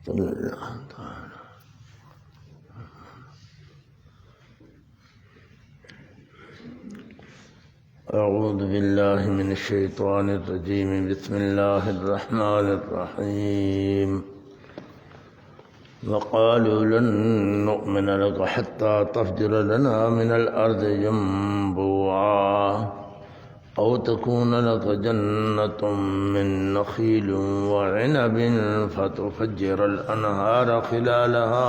صلی اللہ تعالی. اعوذ باللہ من الشیطان الرجیم. بسم اللہ الرحمن الرحیم. وقالوا لن نؤمن لك حتى تفجر لنا من الأرض ينبوعا أو تكون لك جنة من نخيل وعنب فتفجر الأنهار خلالها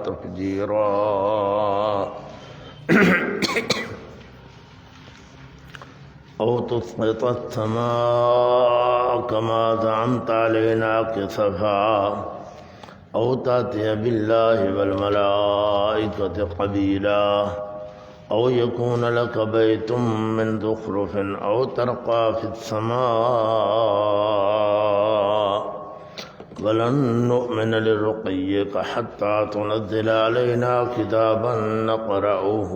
تفجيرا أو تسقط السماء كما زعمت علينا كسفا أو تأتي بالله والملائكة قبيلا أو يكون لك بيت من زخرف أو ترقى في السماء ولن نؤمن لرقيك حتى تنزل علينا كتابا نقرأه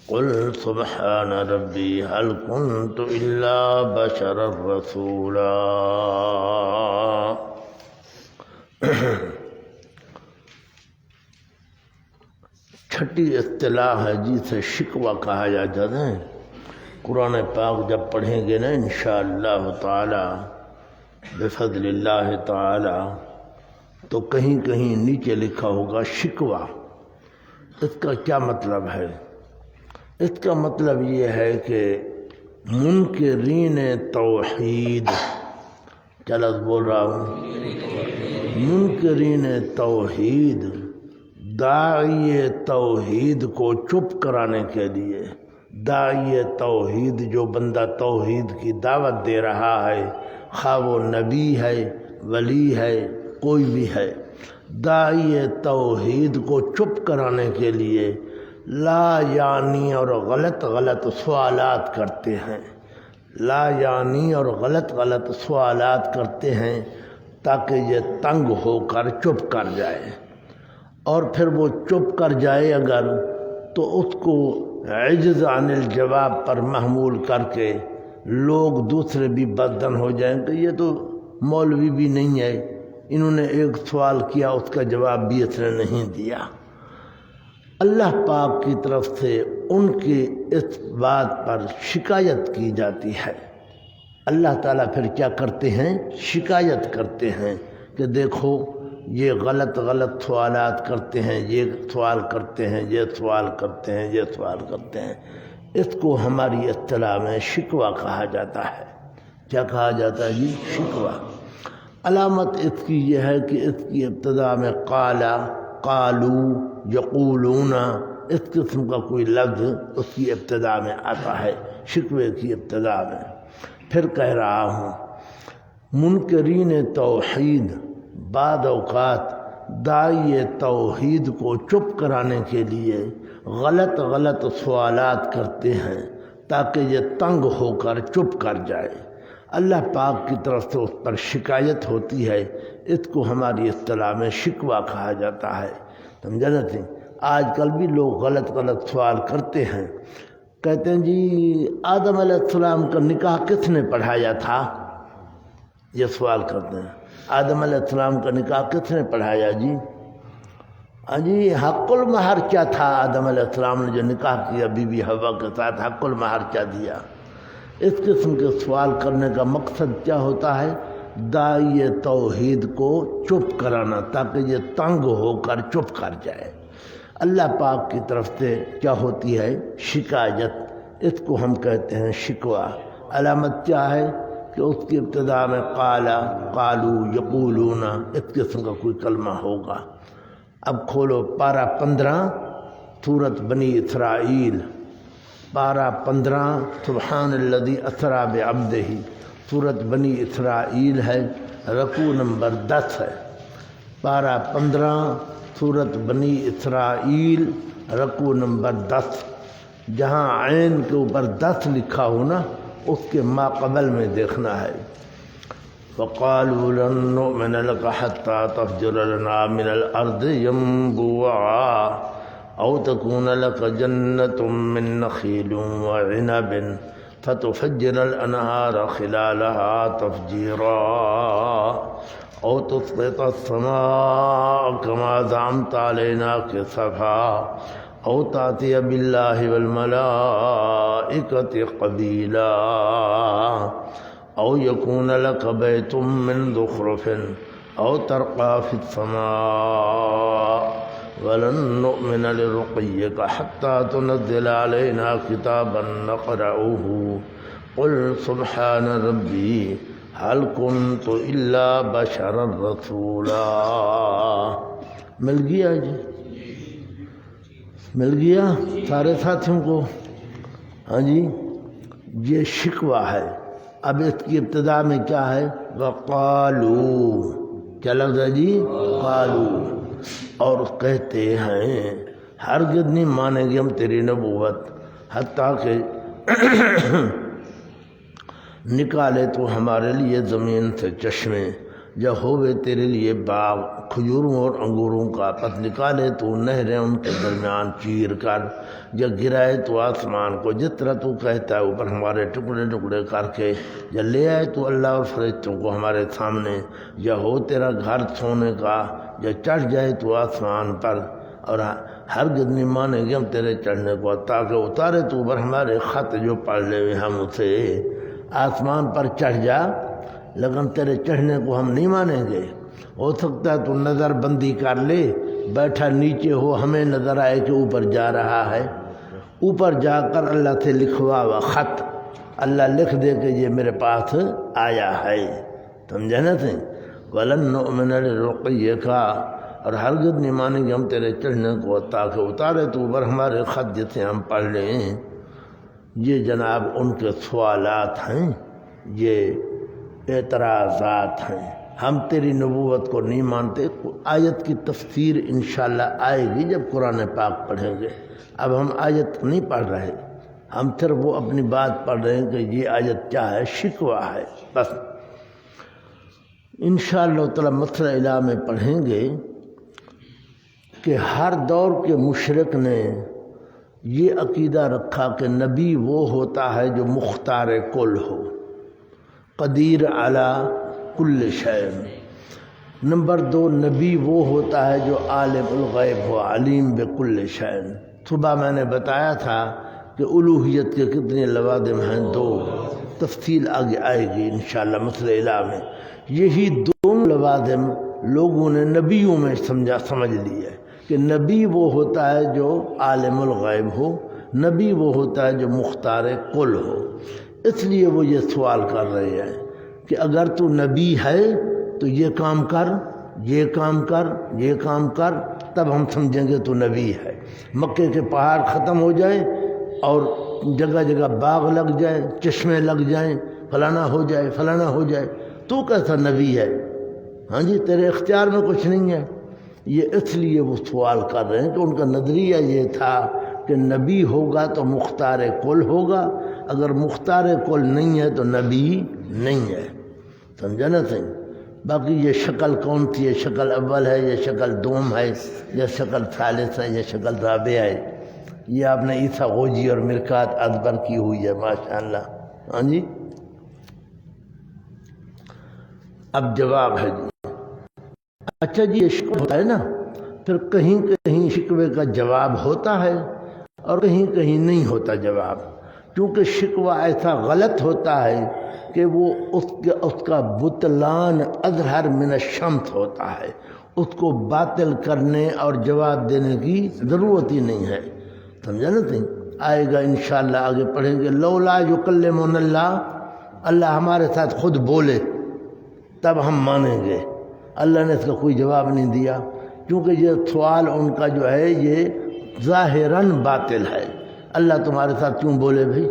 قل سبحان ربي هل كنت إلا بشرا رسولا. چھٹی اصطلاح ہے جسے شکوہ کہا جاتا ہے. قرآن پاک جب پڑھیں گے نا انشاءاللہ تعالی بفضل اللہ تعالی تو کہیں کہیں نیچے لکھا ہوگا شکوہ. اس کا کیا مطلب ہے؟ اس کا مطلب یہ ہے کہ منکرین توحید، کیا لفظ بول رہا ہوں، منکرین توحید داعی توحید کو چپ کرانے کے لیے، داعی توحید جو بندہ توحید کی دعوت دے رہا ہے، خواہ وہ نبی ہے، ولی ہے، کوئی بھی ہے، داعی توحید کو چپ کرانے کے لیے لا یعنی اور غلط غلط سوالات کرتے ہیں، لا یعنی اور غلط غلط سوالات کرتے ہیں تاکہ یہ تنگ ہو کر چپ کر جائے. اور پھر وہ چپ کر جائے اگر تو اس کو عجز عن الجواب پر محمول کر کے لوگ دوسرے بھی بدن ہو جائیں کہ یہ تو مولوی بھی نہیں ہے، انہوں نے ایک سوال کیا اس کا جواب بھی اس نے نہیں دیا. اللہ پاک کی طرف سے ان کی اس بات پر شکایت کی جاتی ہے. اللہ تعالیٰ پھر کیا کرتے ہیں؟ شکایت کرتے ہیں کہ دیکھو یہ غلط غلط سوالات کرتے ہیں، یہ سوال کرتے ہیں، یہ سوال کرتے ہیں، یہ سوال کرتے ہیں. اس کو ہماری اصطلاح میں شکوہ کہا جاتا ہے. کیا کہا جاتا ہے جی؟ شکوہ. علامت اس کی یہ ہے کہ اس کی ابتدا میں قالا، قالو، یقولون اس قسم کا کوئی لفظ اس کی ابتدا میں آتا ہے، شکوے کی ابتدا میں. پھر کہہ رہا ہوں منکرین توحید بعض اوقات داعی توحید کو چپ کرانے کے لیے غلط غلط سوالات کرتے ہیں تاکہ یہ تنگ ہو کر چپ کر جائے. اللہ پاک کی طرف سے اس پر شکایت ہوتی ہے. اس کو ہماری اصطلاح میں شکوہ کہا جاتا ہے. سمجھا نا تھی؟ آج کل بھی لوگ غلط غلط سوال کرتے ہیں. کہتے ہیں جی آدم علیہ السلام کا نکاح کس نے پڑھایا تھا؟ یہ سوال کرتے ہیں. آدم علیہ السلام کا نکاح کس نے پڑھایا جی؟ جی حق المہر کیا تھا؟ آدم علیہ السلام نے جو نکاح کیا بی بی حوا کے ساتھ حق المہر کیا دیا؟ اس قسم کے سوال کرنے کا مقصد کیا ہوتا ہے؟ داعی توحید کو چپ کرانا تاکہ یہ تنگ ہو کر چپ کر جائے. اللہ پاک کی طرف سے کیا ہوتی ہے؟ شکایت. اس کو ہم کہتے ہیں شکوہ. علامت کیا ہے؟ کہ اس کی ابتدا میں قالا، قالو، یقولون اس قسم کا کوئی کلمہ ہوگا. اب کھولو پارہ 15 سورۃ بنی اسرائیل، پارہ 15 سبحان الذی اسری بعبدہ، سورۃ بنی اسرائیل ہے، رکوع نمبر 10 ہے. پارہ 15 سورۃ بنی اسرائیل رکوع نمبر 10. جہاں عین کے اوپر 10 لکھا ہو نا اس کے ما قبل میں دیکھنا ہے. وَقَالُوا لَن نُّؤْمِنَ لَكَ حَتَّى تَفْجُرَ لَنَا مِنَ الْأَرْضِ يَنبُوعًا أَوْ تَكُونَ لَكَ جَنَّةٌ مِّن نَّخِيلٍ وَعِنَبٍ فَتُفَجِّرَ الْأَنْهَارَ خِلَالَهَا تَفْجِيرًا او تسقط السماء كما زعمت علينا كسفا او تأتي بالله والملائكة قبيلا او يكون لك بيت من زخرف او ترقى في السماء ولن نؤمن لرقيك حتى تنزل علينا كتابا نقرأه قل سبحان ربي هل كنت إلا بشرا رسولا. مل گیا جی، مل گیا سارے ساتھیوں کو. ہاں جی، یہ شکوہ ہے. اب اس کی ابتدا میں کیا ہے؟ وقالو، کیا لفظ ہے جی؟ قالو. اور کہتے ہیں ہرگز نہیں مانیں گے ہم تیری نبوت حتیٰ کہ نکالے تو ہمارے لیے زمین سے چشمے، یا ہوئے تیرے لیے باغ کھجوروں اور انگوروں کا، پس نکالے تو نہریں ان کے درمیان چیر کر، یا گرائے تو آسمان کو جس طرح تو کہتا ہے اوپر ہمارے ٹکڑے ٹکڑے کر کے، یا لے آئے تو اللہ اور فرشتوں کو ہمارے سامنے، یا ہو تیرا گھر سونے کا، یا چڑھ جائے تو آسمان پر. اور ہرگز نہیں مانیں گے ہم تیرے چڑھنے کو تاکہ اتارے تو اوپر ہمارے خط جو پڑھ لے ہوئے ہم اسے. آسمان پر چڑھ جا لیکن تیرے چڑھنے کو ہم نہیں مانیں گے. ہو سکتا ہے تو نظر بندی کر لے، بیٹھا نیچے ہو، ہمیں نظر آئے کہ اوپر جا رہا ہے. اوپر جا کر اللہ سے لکھوا ہوا خط اللہ لکھ دے کہ یہ میرے پاس آیا ہے. سمجھا نا تھے؟ وَلَن نُؤْمِنَ لِرُقِيِّكَ، اور ہرگز نہیں مانیں گے ہم تیرے چڑھنے کو تاکہ اتارے تو اوپر ہمارے خط جسے ہم پڑھ لیں. یہ جناب ان کے سوالات ہیں، یہ اعتراضات ہیں. ہم تیری نبوت کو نہیں مانتے. آیت کی تفسیر انشاءاللہ آئے گی جب قرآن پاک پڑھیں گے. اب ہم آیت نہیں پڑھ رہے، ہم صرف وہ اپنی بات پڑھ رہے ہیں کہ یہ آیت کیا ہے، شکوہ ہے بس. انشاءاللہ تعالی مسئلہ الہ میں پڑھیں گے کہ ہر دور کے مشرک نے یہ عقیدہ رکھا کہ نبی وہ ہوتا ہے جو مختار کل ہو، قدیر علی کل شیء. نمبر 2، نبی وہ ہوتا ہے جو عالم الغیب ہو، علیم بکل شیء. صبح میں نے بتایا تھا کہ الوہیت کے کتنے لوازم ہیں، 2. تفصیل آگے آئے گی انشاءاللہ مسئلہ الہ میں. یہی دونوں لوازم لوگوں نے نبیوں میں سمجھ لی ہے کہ نبی وہ ہوتا ہے جو عالم الغیب ہو، نبی وہ ہوتا ہے جو مختار کل ہو. اس لیے وہ یہ سوال کر رہے ہیں کہ اگر تو نبی ہے تو یہ کام کر، یہ کام کر، یہ کام کر، تب ہم سمجھیں گے تو نبی ہے. مکے کے پہاڑ ختم ہو جائے اور جگہ جگہ باغ لگ جائے، چشمے لگ جائیں، فلانا ہو جائے، فلانا ہو جائے، تو کیسا نبی ہے؟ ہاں جی، تیرے اختیار میں کچھ نہیں ہے. یہ اس لیے وہ سوال کر رہے ہیں کہ ان کا نظریہ یہ تھا کہ نبی ہوگا تو مختار کل ہوگا، اگر مختار کل نہیں ہے تو نبی نہیں ہے. سمجھا نا صحیح؟ باقی یہ شکل کون سی ہے، شکل اول ہے یا شکل دوم ہے یا شکل ثالث ہے یا شکل رابع ہے، یہ آپ نے عیسیٰ غوجی اور مرکات ازبر کی ہوئی ہے ماشاءاللہ. ہاں جی، اب جواب ہے جی. اچھا جی، یہ شکوہ ہوتا ہے نا، پھر کہیں کہیں شکوے کا جواب ہوتا ہے اور کہیں کہیں نہیں ہوتا جواب. کیونکہ شکوہ ایسا غلط ہوتا ہے کہ وہ اس کا بطلان اظہر من الشمس ہوتا ہے، اس کو باطل کرنے اور جواب دینے کی ضرورت ہی نہیں ہے. سمجھا نا تھی؟ آئے گا انشاءاللہ، آگے پڑھیں گے. لولا یکلمنا اللہ، اللہ ہمارے ساتھ خود بولے تب ہم مانیں گے. اللہ نے اس کا کوئی جواب نہیں دیا کیونکہ یہ سوال ان کا جو ہے یہ ظاہراً باطل ہے. اللہ تمہارے ساتھ کیوں بولے بھائی؟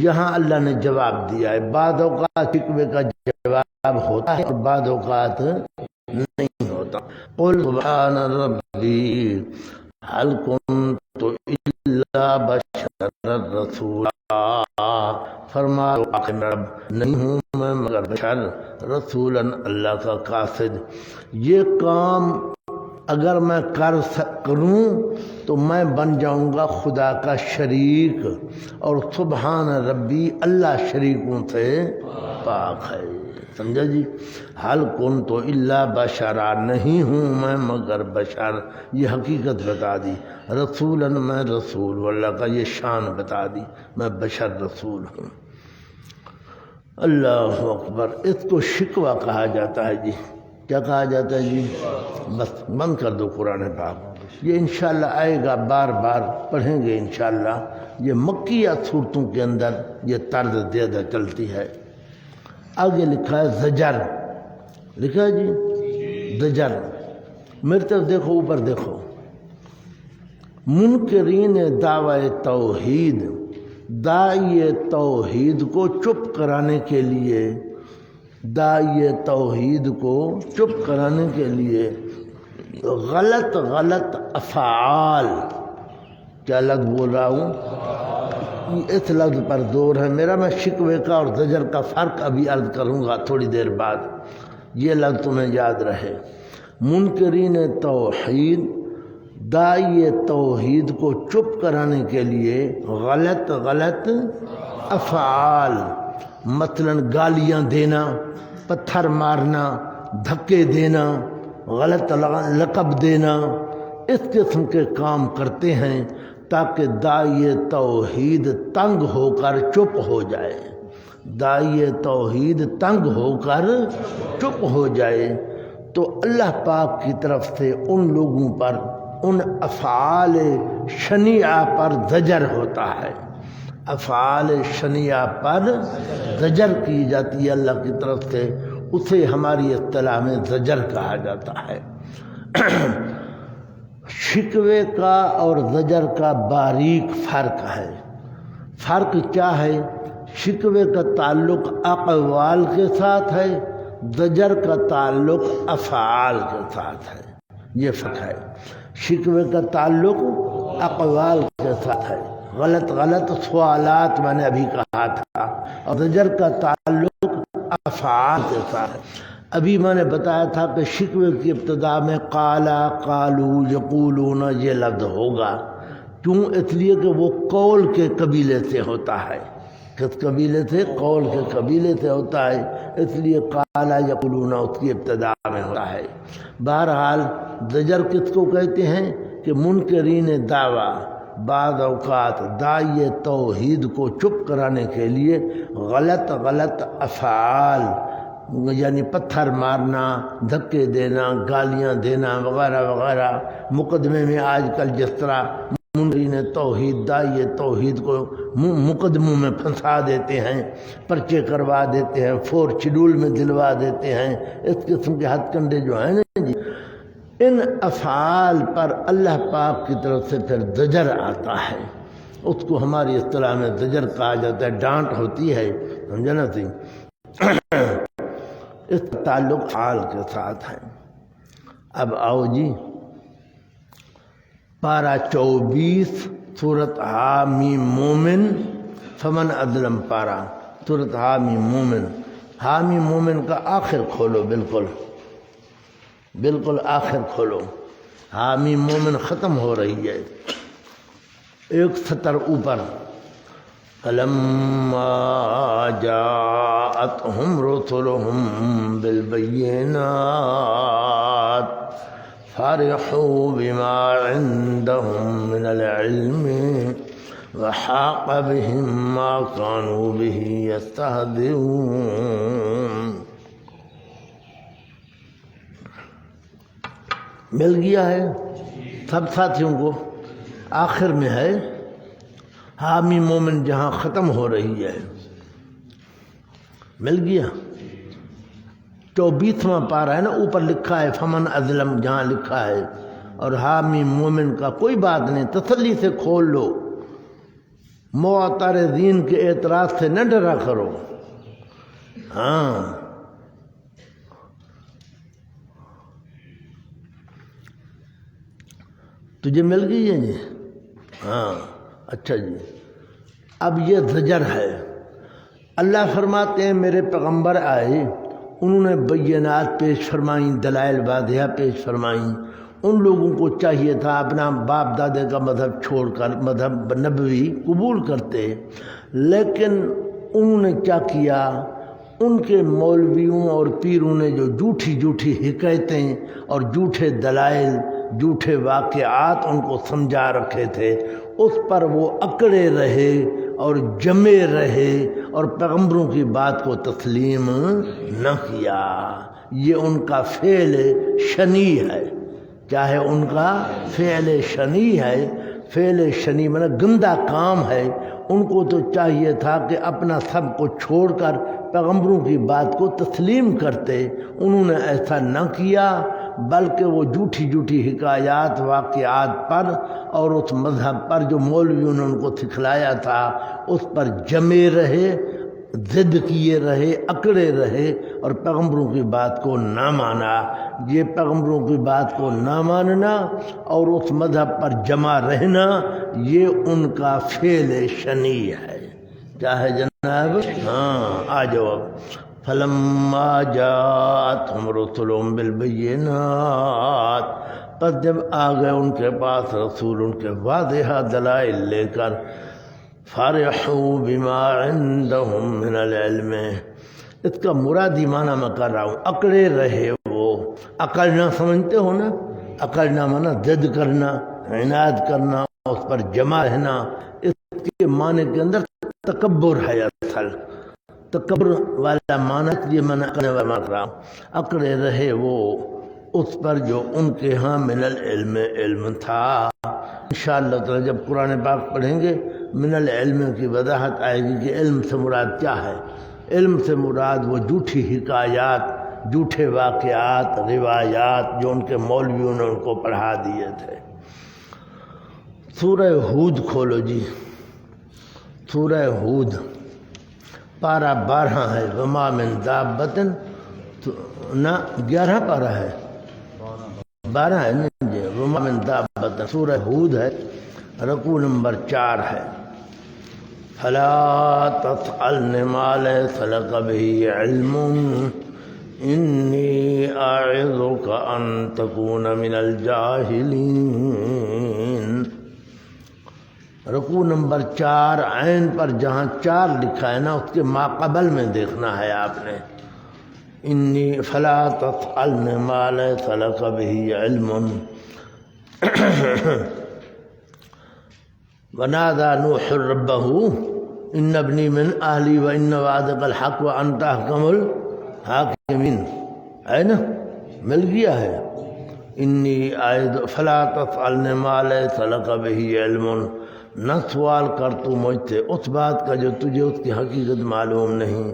یہاں اللہ نے جواب دیا ہے. بعض اوقات شکوے کا جواب ہوتا ہے اور بعض اوقات نہیں ہوتا. قل سبحان ربی هل كنت الا بشرا رسولا، فرماؤ رب نہیں ہوں میں مگر بشر رسولا، اللہ کا قاصد. یہ کام اگر میں کروں تو میں بن جاؤں گا خدا کا شریک، اور سبحان ربی، اللہ شریکوں سے پاک ہے. سمجھا جی. حل کن تو اللہ بشرا، نہیں ہوں میں مگر بشر، یہ حقیقت بتا دی. رسولا، میں رسول، واللہ کا یہ شان بتا دی، میں بشر رسول ہوں. اللہ اکبر. اس کو شکوہ کہا جاتا ہے جی. کیا کہا جاتا ہے جی؟ بس بند کر دو قرآن پاک. یہ انشاءاللہ آئے گا، بار بار پڑھیں گے انشاءاللہ. یہ مکیہ صورتوں کے اندر یہ طرز زیادہ چلتی ہے. آگے لکھا ہے زجر، لکھا ہے جی زجر. میری طرف دیکھو، اوپر دیکھو. منکرین دعوی توحید، داعی توحید کو چپ کرانے کے لیے، داعی توحید کو چپ کرانے کے لیے غلط غلط افعال، کیا لفظ بول رہا ہوں، اس لفظ پر زور ہے میرا. میں شکوے کا اور زجر کا فرق ابھی عرض کروں گا تھوڑی دیر بعد، یہ لفظ تمہیں یاد رہے. منکرین توحید، داعی توحید کو چپ کرانے کے لیے غلط غلط افعال، مثلا گالیاں دینا، پتھر مارنا، دھکے دینا، غلط لقب دینا، اس قسم کے کام کرتے ہیں تاکہ داعی توحید تنگ ہو کر چپ ہو جائے. داعی توحید تنگ ہو کر چپ ہو جائے. تو اللہ پاک کی طرف سے ان لوگوں پر، ان افعال شنیعہ پر زجر ہوتا ہے. افعال شنیعہ پر زجر کی جاتی ہے اللہ کی طرف سے، اسے ہماری اصطلاح میں زجر کہا جاتا ہے. شکوے کا اور زجر کا باریک فرق ہے. فرق کیا ہے؟ شکوے کا تعلق اقوال کے ساتھ ہے، زجر کا تعلق افعال کے ساتھ ہے. یہ فرق ہے. شکوے کا تعلق اقوال کے ساتھ ہے، غلط غلط سوالات میں نے ابھی کہا تھا، اور زجر کا تعلق افعال کے ساتھ ہے. ابھی میں نے بتایا تھا کہ شکوے کی ابتدا میں قالا، قالو، یقولون یہ لفظ ہوگا. کیوں؟ اس لیے کہ وہ قول کے قبیلے سے ہوتا ہے. کس قبیلے سے؟ قول کے قبیلے سے ہوتا ہے، اس لیے قالا یقولون اس کی ابتدا میں ہوتا ہے. بہرحال زجر کس کو کہتے ہیں کہ منکرین دعویٰ بعض اوقات داعی توحید کو چپ کرانے کے لیے غلط غلط افعال، یعنی پتھر مارنا، دھکے دینا، گالیاں دینا وغیرہ وغیرہ. مقدمے میں آج کل جس طرح منکرین توحید، داعی توحید کو مقدموں میں پھنسا دیتے ہیں، پرچے کروا دیتے ہیں، 4 شیڈول میں دلوا دیتے ہیں، اس قسم کے ہتھ کنڈے جو ہیں نا جی، ان افعال پر اللہ پاک کی طرف سے پھر زجر آتا ہے. اس کو ہماری اصطلاح میں زجر کہا جاتا ہے، ڈانٹ ہوتی ہے. سمجھا نا سی؟ اس کا تعلق حال کے ساتھ ہے. اب آؤ جی پارہ 24 سورۃ حامیم مومن، فمن اظلم. پارہ سورۃ حامیم مومن. حامیم مومن کا آخر کھولو، بالکل بالکل آخر کھولو. حامیم مومن ختم ہو رہی ہے، ایک سطر اوپر. فلما جاءتهم رسلهم بالبينات فرحوا بما عندهم من العلم وحاق بهم ما كانوا به يستهزئون. مل گیا ہے سب ساتھیوں کو؟ آخر میں ہے حامی مومن جہاں ختم ہو رہی ہے. مل گیا. 24واں پارہ ہے نا، اوپر لکھا ہے فمن اظلم جہاں لکھا ہے، اور حامی مومن کا کوئی بات نہیں، تسلی سے کھول لو. معترضین کے اعتراض سے نہ ڈرا کرو. ہاں تجھے مل گئی ہے جی؟ ہاں اچھا جی. اب یہ زجر ہے. اللہ فرماتے ہیں میرے پیغمبر آئے، انہوں نے بینات پیش فرمائیں، دلائل واضحہ پیش فرمائیں. ان لوگوں کو چاہیے تھا اپنا باپ دادے کا مذہب چھوڑ کر مذہب نبوی قبول کرتے، لیکن انہوں نے کیا کیا؟ ان کے مولویوں اور پیروں نے جو جھوٹی حکایتیں اور جھوٹے دلائل، جھوٹے واقعات ان کو سمجھا رکھے تھے، اس پر وہ اکڑے رہے اور جمے رہے اور پیغمبروں کی بات کو تسلیم نہ کیا۔ یہ ان کا فعل شنی ہے، چاہے ان کا فعل شنی ہے، فعل شنی مطلب گندہ کام ہے۔ ان کو تو چاہیے تھا کہ اپنا سب کو چھوڑ کر پیغمبروں کی بات کو تسلیم کرتے، انہوں نے ایسا نہ کیا، بلکہ وہ جھوٹی حکایات واقعات پر اور اس مذہب پر جو مولویوں نے ان کو سکھلایا تھا اس پر جمے رہے، ضد کیے رہے، اکڑے رہے اور پیغمبروں کی بات کو نہ مانا۔ یہ پیغمبروں کی بات کو نہ ماننا اور اس مذہب پر جمع رہنا یہ ان کا فعل شنی ہے۔ کیا ہے جناب؟ ہاں آ جاؤ اب۔ فلما جاءتهم رسلهم بالبينات، پس جب آ گئے ان کے پاس رسول ان کے واضح دلائل لے کر، فرحوا بما عندهم من العلم، اس کا مرادی معنی میں کر رہا ہوں، اکڑے رہے وہ۔ اکڑنا سمجھتے ہو نا؟ اکڑنا معنی ضد کرنا، عناد کرنا، اس پر جمع رہنا۔ اس کے معنی کے اندر تکبر ہے، اصل تکبر والا معنی یہ منع کرنے والا معنی رہا، اکڑے رہے وہ اس پر جو ان کے ہاں من العلم علم تھا۔ انشاءاللہ تعالی جب قرآن پاک پڑھیں گے من العلم کی وضاحت آئے گی کہ علم سے مراد کیا ہے۔ علم سے مراد وہ جھوٹی حکایات، جھوٹے واقعات، روایات جو ان کے مولویوں نے ان کو پڑھا دیے تھے۔ سورہ ہود کھولو جی، سورہ ہود پارہ 12 ہے، وما من دابۃ، نہ 11 پارہ ہے، 12 ہے نا جی، وما من دابۃ، سورہ ہود ہے، رکوع نمبر 4 ہے۔ فلا تسألن ما ليس لك به علم إني أعظك أن تكون من الجاهلين۔ رکوع نمبر 4 عین پر جہاں 4 لکھا ہے نا اس کے ماقبل میں دیکھنا ہے آپ نے، انی فلا تسألن ما ليس لك به علم ونادى نوح ربه ان ابنی من اہلی وان وعدك الحق وانت احکم الحاکمین، ہے نا؟ مل گیا ہے۔ انی اعظ فلا تسألن ما ليس لك به علم، نہ سوال کر تو مجھ سے اس بات کا جو تجھے اس کی حقیقت معلوم نہیں،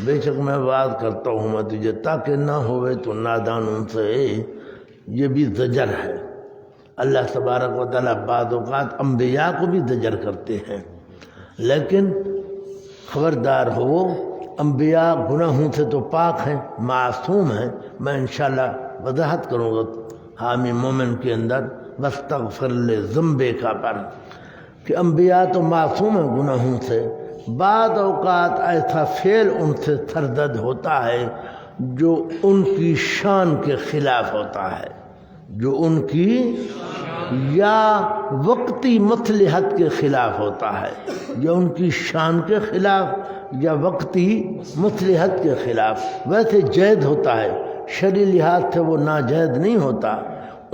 بے شک میں بات کرتا ہوں میں تجھے تاکہ نہ ہوئے تو نادانوں سے۔ یہ بھی زجر ہے، اللہ تبارک و تعالیٰ بعض اوقات انبیاء کو بھی زجر کرتے ہیں، لیکن خبردار ہو انبیاء گناہوں سے تو پاک ہیں، معصوم ہیں۔ میں انشاءاللہ وضاحت کروں گا حامی مومن کے اندر واستغفر لذنبک پر کہ انبیاء تو معصوم ہیں گناہوں سے، بعض اوقات ایسا فعل ان سے سرزد ہوتا ہے جو ان کی شان کے خلاف ہوتا ہے، جو ان کی یا وقتی مصلحت کے خلاف ہوتا ہے، یا ان کی شان کے خلاف یا وقتی مصلحت کے خلاف۔ ویسے جائز ہوتا ہے، شرعی لحاظ سے وہ ناجائز نہیں ہوتا،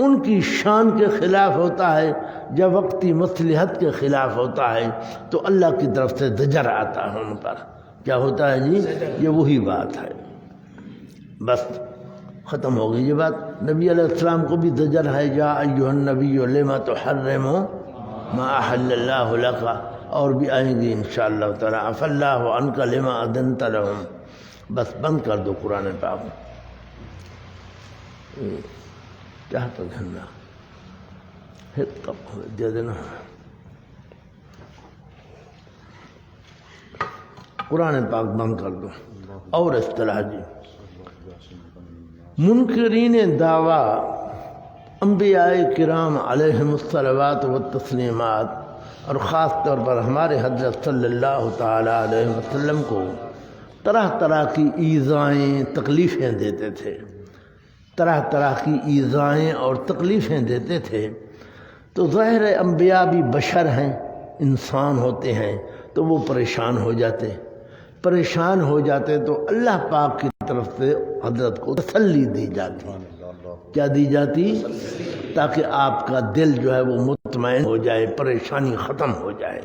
ان کی شان کے خلاف ہوتا ہے یا وقتی مصلحت کے خلاف ہوتا ہے تو اللہ کی طرف سے زجر آتا ہے ان پر۔ کیا ہوتا ہے جی؟ یہ وہی بات ہے، بس ختم ہو گئی یہ بات۔ نبی علیہ السلام کو بھی زجر ہے، یا ایھا النبی لما تحرم ما احل اللہ لک، اور بھی آئیں گی انشاءاللہ تعالی، عفا اللہ عنک لما اذنت لهم۔ بس بند کر دو قرآن پاک، کیا تو دھننا دے دینا، قرآن پاک بند کر دو۔ اور اصطلاح جی، منکرین دعویٰ انبیاء کرام علیہم الصلوات والتسلیمات، اور خاص طور پر ہمارے حضرت صلی اللہ تعالی علیہ وسلم کو طرح طرح کی ایذائیں تکلیفیں دیتے تھے، طرح طرح کی ایذائیں اور تکلیفیں دیتے تھے۔ تو ظاہر انبیاء بھی بشر ہیں، انسان ہوتے ہیں، تو وہ پریشان ہو جاتے، پریشان ہو جاتے تو اللہ پاک کی طرف سے حضرت کو تسلی دی جاتی. کیا دی جاتی؟ تاکہ آپ کا دل جو ہے وہ مطمئن ہو جائے، پریشانی ختم ہو جائے.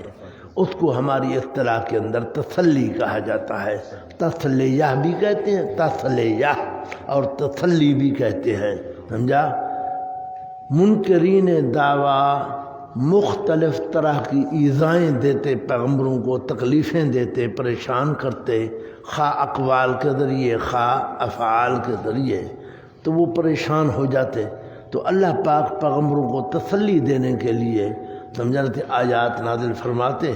اس کو ہماری اصطلاح کے اندر تسلی کہا جاتا ہے. تسلیہ بھی کہتے ہیں، تسلیہ اور تسلی بھی کہتے ہیں، سمجھا؟ منکرین دعویٰ مختلف طرح کی ایذائیں دیتے، پیغمبروں کو تکلیفیں دیتے، پریشان کرتے، خواہ اقوال کے ذریعے خواہ افعال کے ذریعے، تو وہ پریشان ہو جاتے. تو اللہ پاک پیغمبروں کو تسلی دینے کے لیے سمجھاتے آیات نازل فرماتے،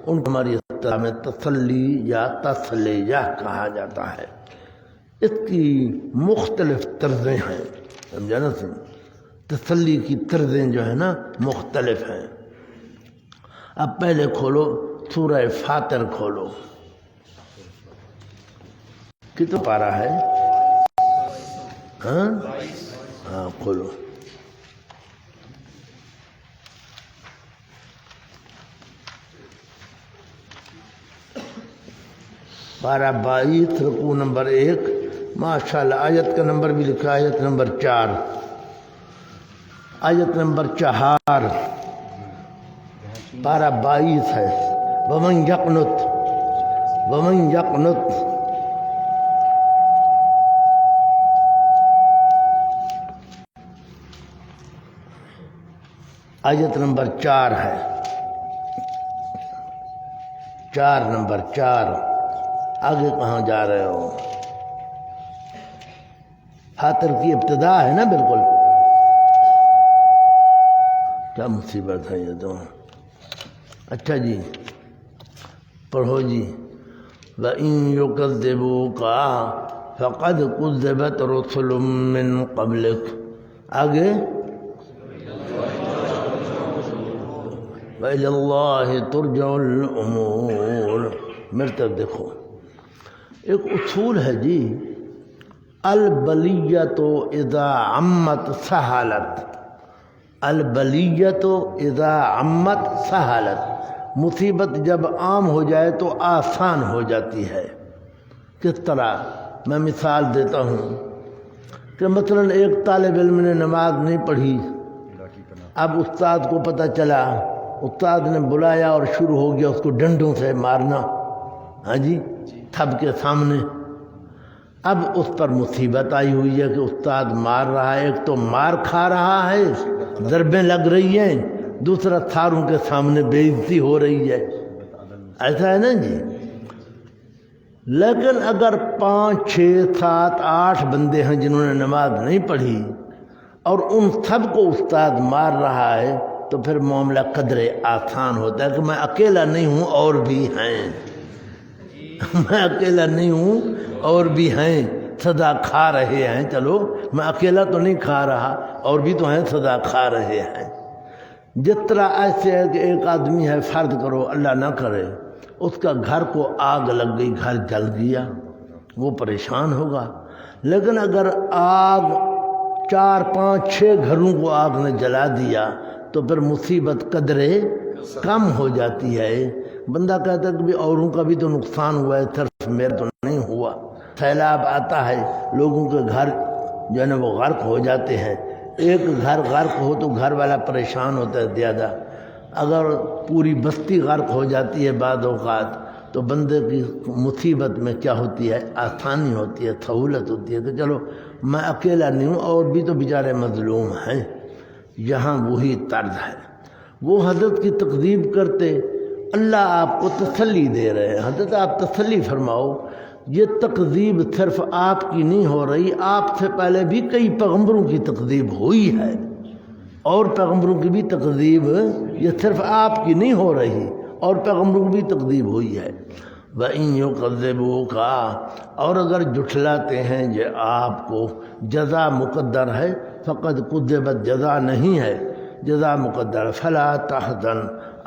ان کو ہماری اصطلاح میں تسلی یا تسلیہ کہا جاتا ہے. اس کی مختلف طرزیں ہیں، سمجھا نا؟ تسلی کی طرزیں جو ہے نا مختلف ہیں. اب پہلے کھولو سورہ فاطر، کھولو. کتنا پارہ ہے؟ ہاں کھولو. پارہ 22 رکوع نمبر 1. ماشاءاللہ آیت کا نمبر بھی لکھا، آیت نمبر 4. آیت نمبر 4 پارہ 22 ہے. ومن یقنت آیت نمبر 4 ہے. 4 نمبر 4. آگے کہاں جا رہے ہو؟ فاطر کی ابتدا ہے نا بالکل. کیا مصیبت ہے یہ تو. اچھا جی پڑھو جی. وَإِن يُكَذِّبُوكَ فَقَدْ كُذِّبَتْ رُسُلٌ مِّن قَبْلِكَ. آگے وَإِلَى اللَّهِ تُرْجَعُ الْأُمُورُ. میرے طرف دیکھو، ایک اصول ہے جی، البلیۃ اذا عمت سہالت. البلیۃ اذا عمت سہالت. مصیبت جب عام ہو جائے تو آسان ہو جاتی ہے. کس طرح؟ میں مثال دیتا ہوں کہ مثلا ایک طالب علم نے نماز نہیں پڑھی، اب استاد کو پتہ چلا، استاد نے بلایا اور شروع ہو گیا اس کو ڈنڈوں سے مارنا، ہاں جی، سب کے سامنے. اب اس پر مصیبت آئی ہوئی ہے کہ استاد مار رہا ہے. ایک تو مار کھا رہا ہے، ضربیں لگ رہی ہیں، دوسرا ساروں کے سامنے بے عزتی ہو رہی ہے. ایسا ہے نا جی. لیکن اگر 5 6 7 8 بندے ہیں جنہوں نے نماز نہیں پڑھی اور ان سب کو استاد مار رہا ہے تو پھر معاملہ قدرے آسان ہوتا ہے کہ میں اکیلا نہیں ہوں اور بھی ہیں. میں اکیلا نہیں ہوں اور بھی ہیں، سزا کھا رہے ہیں. چلو میں اکیلا تو نہیں کھا رہا، اور بھی تو ہیں سزا کھا رہے ہیں. جس طرح ایسے ہے کہ ایک آدمی ہے، فرض کرو اللہ نہ کرے اس کا گھر کو آگ لگ گئی، گھر جل گیا، وہ پریشان ہوگا. لیکن اگر آگ 4 5 6 گھروں کو آگ نے جلا دیا تو پھر مصیبت قدرے کم ہو جاتی ہے. بندہ کہتا ہے کہ بھی اوروں کا بھی تو نقصان ہوا ہے، صرف میرا تو نہیں ہوا. سیلاب آتا ہے، لوگوں کے گھر جو ہے نا وہ غرق ہو جاتے ہیں. ایک گھر غرق ہو تو گھر والا پریشان ہوتا ہے زیادہ. اگر پوری بستی غرق ہو جاتی ہے بعض اوقات تو بندے کی مصیبت میں کیا ہوتی ہے؟ آسانی ہوتی ہے، سہولت ہوتی ہے کہ چلو میں اکیلا نہیں ہوں اور بھی تو بیچارے مظلوم ہیں. یہاں وہی طرز ہے. وہ حضرت کی تکذیب کرتے، اللہ آپ کو تسلی دے رہے ہیں. حضرت آپ تسلی فرماؤ، یہ تکذیب صرف آپ کی نہیں ہو رہی، آپ سے پہلے بھی کئی پیغمبروں کی تکذیب ہوئی ہے، اور پیغمبروں کی بھی تکذیب یہ صرف آپ کی نہیں ہو رہی، اور پیغمبروں کی بھی تکذیب ہوئی ہے. وَإِن يُكَذِّبُوكَ، اور اگر جھٹلاتے ہیں یہ آپ کو، جزا مقدر ہے. فقد كذبت جزا نہیں ہے، جزا مقدر. فلا تحزن،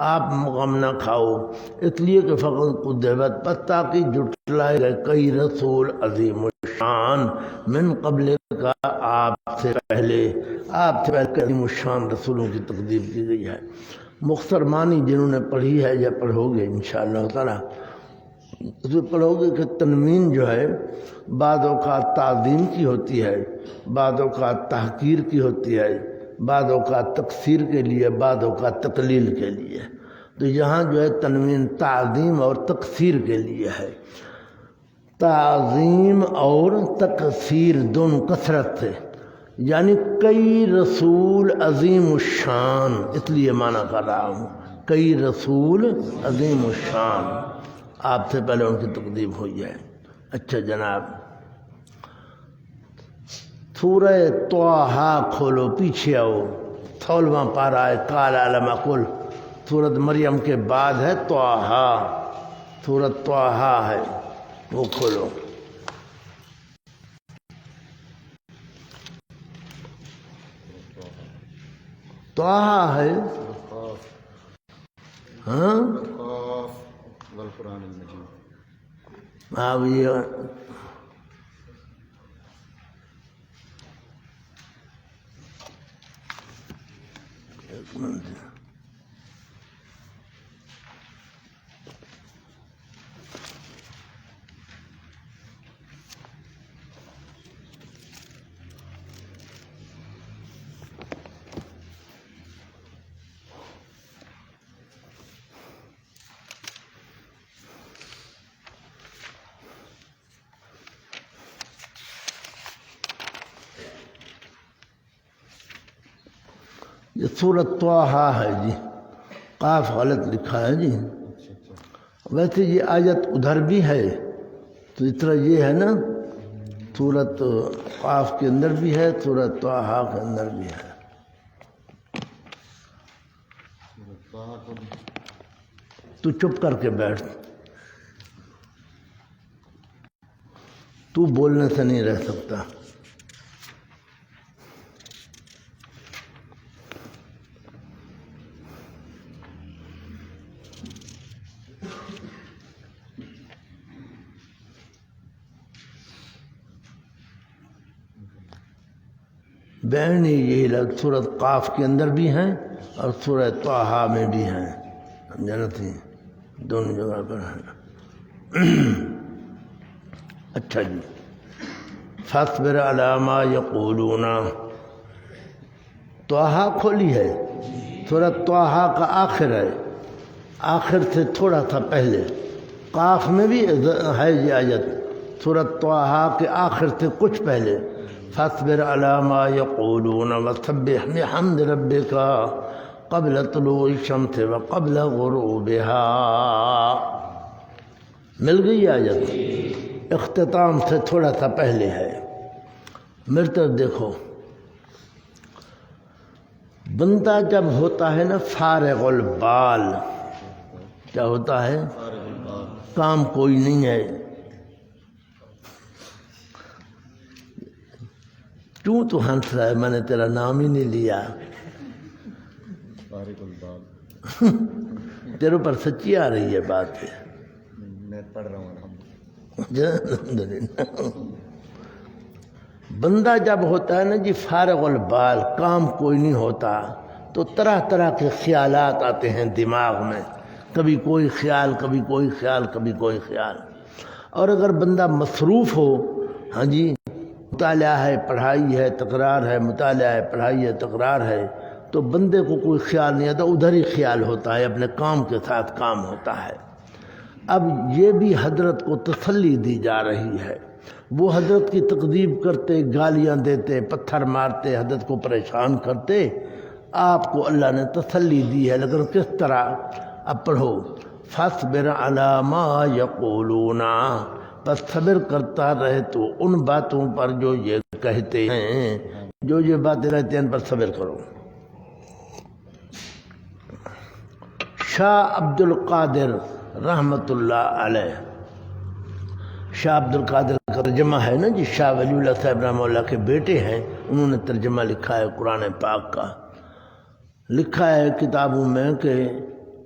آپ غم نہ کھاؤ، اس لیے کہ فقد كذبت، پس تاکہ جھٹلائے گئے کئی رسول عظیم الشان من قبل کا، آپ سے پہلے عظیم الشان رسولوں کی تکذیب کی گئی ہے. مختصر معنی جنہوں نے پڑھی ہے یا پڑھو گے انشاءاللہ تعالی. اس میں پڑھو گے کہ تنوین جو ہے بعض اوقات تعظیم کی ہوتی ہے، بعض اوقات تحقیر کی ہوتی ہے، بعض اوقات تکثیر کے لیے، بعض اوقات تقلیل کے لیے۔ تو یہاں جو ہے تنوین تعظیم اور تکثیر کے لیے ہے۔ تعظیم اور تکثیر دونوں کثرت سے، یعنی کئی رسول عظیم الشان، اس لیے معنی کر رہا ہوں، کئی رسول عظیم الشان آپ سے پہلے ان کی تقدیم ہوئی ہے۔ اچھا جناب، سورہ طٰہٰ کھولو، پیچھے آؤ، 16واں پارہ ہے، قال لم اقل، سورۃ مریم کے بعد ہے طٰہٰ، سورۃ طٰہٰ ہے، وہ کھولو۔ طٰہٰ ہے، ہاں والقرآن المجید۔ اب یہ ایک منٹ، یہ سورۃ طٰہٰ ہے جی، قاف غلط لکھا ہے جی، ویسے یہ آیت ادھر بھی ہے، تو اس طرح یہ ہے نا، سورۃ قاف کے اندر بھی ہے، سورۃ طٰہٰ کے اندر بھی ہے۔ تو چپ کر کے بیٹھ، تو بولنے سے نہیں رہ سکتا۔ بہنی یہی لگ سورۃ قاف کے اندر بھی ہیں اور سورۃ طٰہٰ میں بھی ہیں، سمجھنا تھی، دونوں جگہ پر ہیں۔ اچھا جی، فاصبر علی ما یقولون، طٰہٰ کھولی ہے، سورۃ طٰہٰ کا آخر ہے، آخر سے تھوڑا سا پہلے، قاف میں بھی ہے یہ آیت، سورۃ طٰہٰ کے آخر سے کچھ پہلے، فاصبر علی ما یقولون وسبح بحمد ربک قبل طلوع الشمس وقبل غروبها، مل گئی آیت، اختتام سے تھوڑا سا پہلے ہے۔ میری طرف دیکھو، بندہ جب ہوتا ہے نا فارغ البال، کیا ہوتا ہے؟ کام کوئی نہیں ہے، کیوں تو ہنس رہا ہے؟ میں نے تیرا نام ہی نہیں لیا۔ فارغ البال، تیرے پر سچی آ رہی ہے بات ہے، میں پڑھ رہا ہوں الحمدللہ۔ بندہ جب ہوتا ہے نا جی فارغ البال، کام کوئی نہیں ہوتا، تو طرح طرح کے خیالات آتے ہیں دماغ میں، کبھی کوئی خیال، کبھی کوئی خیال، کبھی کوئی خیال۔ اور اگر بندہ مصروف ہو، ہاں جی، مطالعہ ہے، پڑھائی ہے، تکرار ہے، مطالعہ ہے، پڑھائی ہے، تکرار ہے، تو بندے کو کوئی خیال نہیں آتا، ادھر ہی خیال ہوتا ہے، اپنے کام کے ساتھ کام ہوتا ہے۔ اب یہ بھی حضرت کو تسلی دی جا رہی ہے، وہ حضرت کی تکذیب کرتے، گالیاں دیتے، پتھر مارتے، حضرت کو پریشان کرتے، آپ کو اللہ نے تسلی دی ہے، لیکن کس طرح؟ اب پڑھو، فاصبر علی ما یقولون، بس صبر کرتا رہے تو ان باتوں پر جو یہ کہتے ہیں، جو یہ باتیں کہتے ہیں ان پر صبر کرو۔ شاہ عبد القادر رحمۃ اللہ علیہ، شاہ عبد القادر کا ترجمہ ہے نا جی، شاہ ولی اللہ صاحب رحمہ اللہ کے بیٹے ہیں، انہوں نے ترجمہ لکھا ہے قرآن پاک کا، لکھا ہے کتابوں میں کہ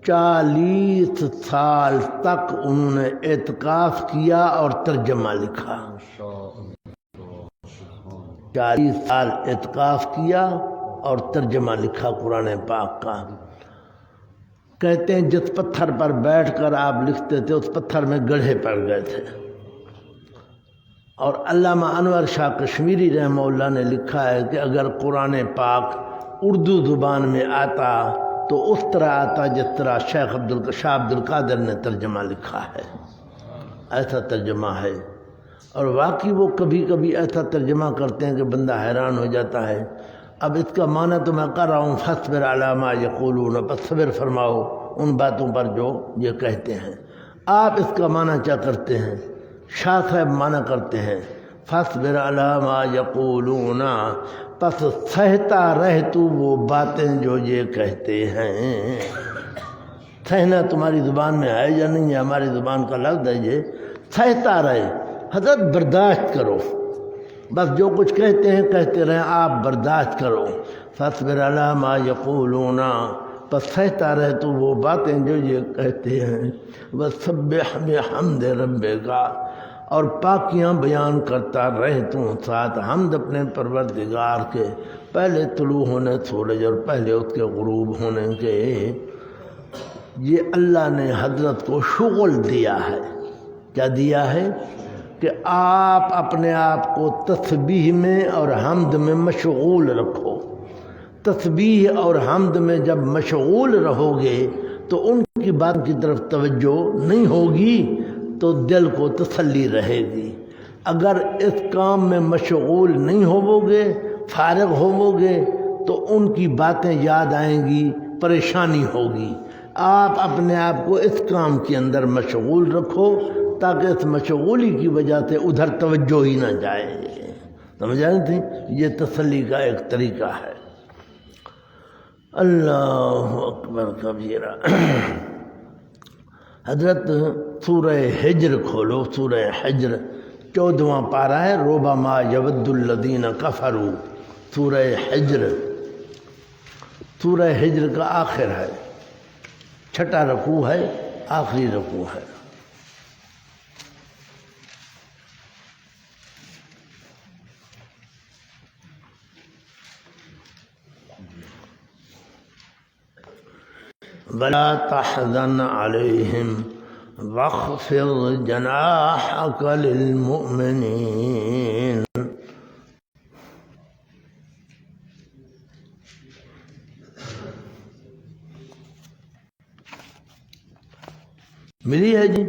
40 سال تک انہوں نے اعتکاف کیا اور ترجمہ لکھا، 40 سال اعتکاف کیا اور ترجمہ لکھا قرآن پاک کا۔ کہتے ہیں جس پتھر پر بیٹھ کر آپ لکھتے تھے اس پتھر میں گڑھے پڑ گئے تھے۔ اور علامہ انور شاہ کشمیری رحمہ اللہ نے لکھا ہے کہ اگر قرآن پاک اردو زبان میں آتا تو اس طرح آتا جس طرح شاہ عبد القادر نے ترجمہ لکھا ہے، ایسا ترجمہ ہے۔ اور واقعی وہ کبھی کبھی ایسا ترجمہ کرتے ہیں کہ بندہ حیران ہو جاتا ہے۔ اب اس کا معنی تو میں کر رہا ہوں، فاصبر علی ما یقولون، بس صبر فرماؤ ان باتوں پر جو یہ کہتے ہیں۔ آپ اس کا معنی کیا کرتے ہیں؟ شاہ صاحب معنی کرتے ہیں فاصبر علی ما یقولون، پس سہتا رہ تو وہ باتیں جو یہ کہتے ہیں۔ سہنا تمہاری زبان میں ہے یا نہیں ہے؟ ہماری زبان کا لفظ ہے یہ، سہتا رہے، حضرت برداشت کرو، بس جو کچھ کہتے ہیں کہتے رہیں، آپ برداشت کرو۔ فاصبر علی ما یقولون، پس سہتا رہے تو وہ باتیں جو یہ کہتے ہیں۔ وسبح بحمد ربک، اور پاکیاں بیان کرتا رہے تو ساتھ حمد اپنے پروردگار کے، پہلے طلوع ہونے سورج اور پہلے اس کے غروب ہونے کے۔ یہ اللہ نے حضرت کو شغل دیا ہے، کیا دیا ہے؟ کہ آپ اپنے آپ کو تسبیح میں اور حمد میں مشغول رکھو۔ تسبیح اور حمد میں جب مشغول رہو گے تو ان کی بات کی طرف توجہ نہیں ہوگی تو دل کو تسلی رہے گی۔ اگر اس کام میں مشغول نہیں ہوو گے، فارغ ہوو گے، تو ان کی باتیں یاد آئیں گی، پریشانی ہوگی۔ آپ اپنے آپ کو اس کام کے اندر مشغول رکھو تاکہ اس مشغولی کی وجہ سے ادھر توجہ ہی نہ جائے۔ سمجھ آئی تھی؟ یہ تسلی کا ایک طریقہ ہے۔ اللہ اکبر کبیرہ۔ حضرت سورہ حجر کھولو، سورہ حجر 14واں پارہ ہے، ربما یود الذین کفروا، سورہ حجر، سورہ حجر کا آخر ہے، چھٹا رکوع ہے، آخری رکوع ہے۔ ولا تحزن علیہم واخفض جناحک للمؤمنین۔ ملی ہے جی؟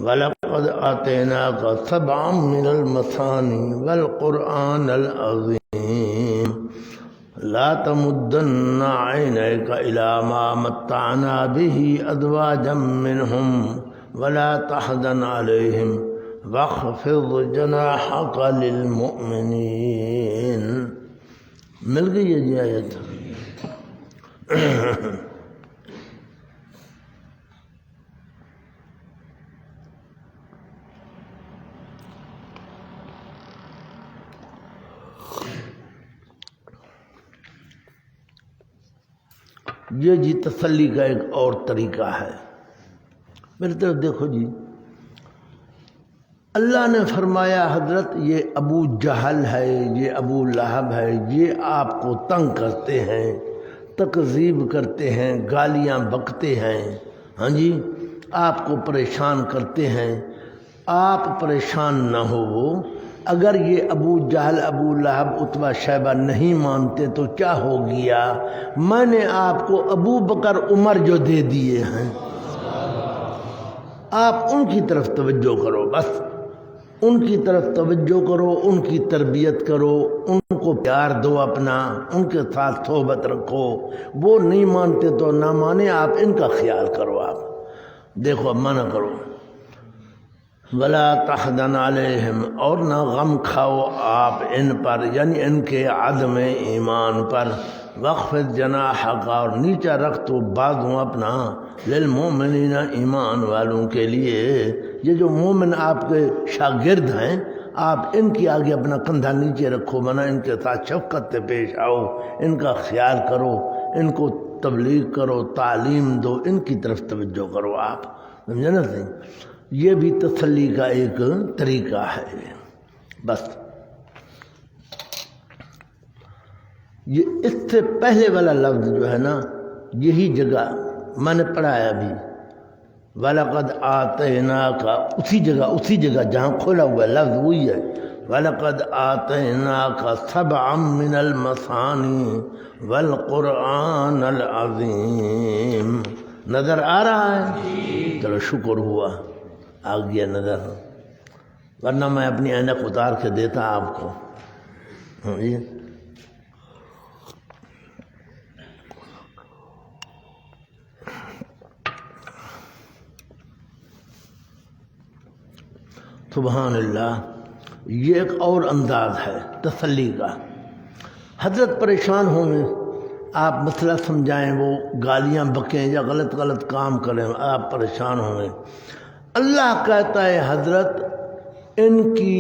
وَلَقَدْ آتَيْنَاكَ سَبْعًا مِنَ الْمَثَانِي وَالْقُرْآنَ الْعَظِيمَ لَا تَمُدَّنَّ عَيْنَيْكَ إِلَىٰ مَا مَتَّعْنَا بِهِ أَزْوَاجًا مِّنْهُمْ وَلَا تَحْزَنْ عَلَيْهِمْ وَاخْفِضْ جَنَاحَكَ لِلْمُؤْمِنِينَ۔ مل گئی ہے جی آیت؟ یہ جی تسلی کا ایک اور طریقہ ہے۔ میری طرف دیکھو جی، اللہ نے فرمایا حضرت یہ ابو جہل ہے، یہ ابو لہب ہے، یہ آپ کو تنگ کرتے ہیں، تکذیب کرتے ہیں، گالیاں بکتے ہیں، ہاں جی، آپ کو پریشان کرتے ہیں۔ آپ پریشان نہ ہو، اگر یہ ابو جہل، ابو لہب، عتبہ، شیبہ نہیں مانتے تو کیا ہو گیا؟ میں نے آپ کو ابو بکر، عمر جو دے دیے ہیں، آپ ان کی طرف توجہ کرو، بس ان کی طرف توجہ کرو، ان کی تربیت کرو، ان کو پیار دو اپنا، ان کے ساتھ صحبت رکھو۔ وہ نہیں مانتے تو نہ مانے، آپ ان کا خیال کرو۔ آپ دیکھو، اب منع کرو، ولا تحزن علیہم، اور نہ غم کھاؤ آپ ان پر، یعنی ان کے عدم ایمان پر۔ واخفض جناحک، اور نیچا رکھ تو بازو اپنا، للمؤمنین، ایمان والوں کے لیے۔ یہ جو مومن آپ کے شاگرد ہیں، آپ ان کی آگے اپنا کندھا نیچے رکھو، بنا ان کے ساتھ شفقت سے پیش آؤ، ان کا خیال کرو، ان کو تبلیغ کرو، تعلیم دو، ان کی طرف توجہ کرو آپ، سمجھے نا؟ یہ بھی تسلی کا ایک طریقہ ہے۔ بس یہ اس سے پہلے والا لفظ جو ہے نا، یہی جگہ میں نے پڑھا ہے ابھی، وَلَقَدْ آتَيْنَاكَ، اسی جگہ جہاں کھولا ہوا ہے لفظ وہی ہے، وَلَقَدْ آتَيْنَاكَ سَبْعًا مِّنَ الْمَثَانِي وَالْقُرْآنَ الْعَظِيمِ۔ نظر آ رہا ہے؟ چلو شکر ہوا، آ گیا نظر، ورنہ میں اپنی عینک اتار کے دیتا آپ کو۔ سبحان اللہ، یہ ایک اور انداز ہے تسلی کا۔ حضرت پریشان ہوں گے، آپ مسئلہ سمجھائیں، وہ گالیاں بکیں یا غلط کام کریں، آپ پریشان ہوں گے۔ اللہ کہتا ہے حضرت ان کی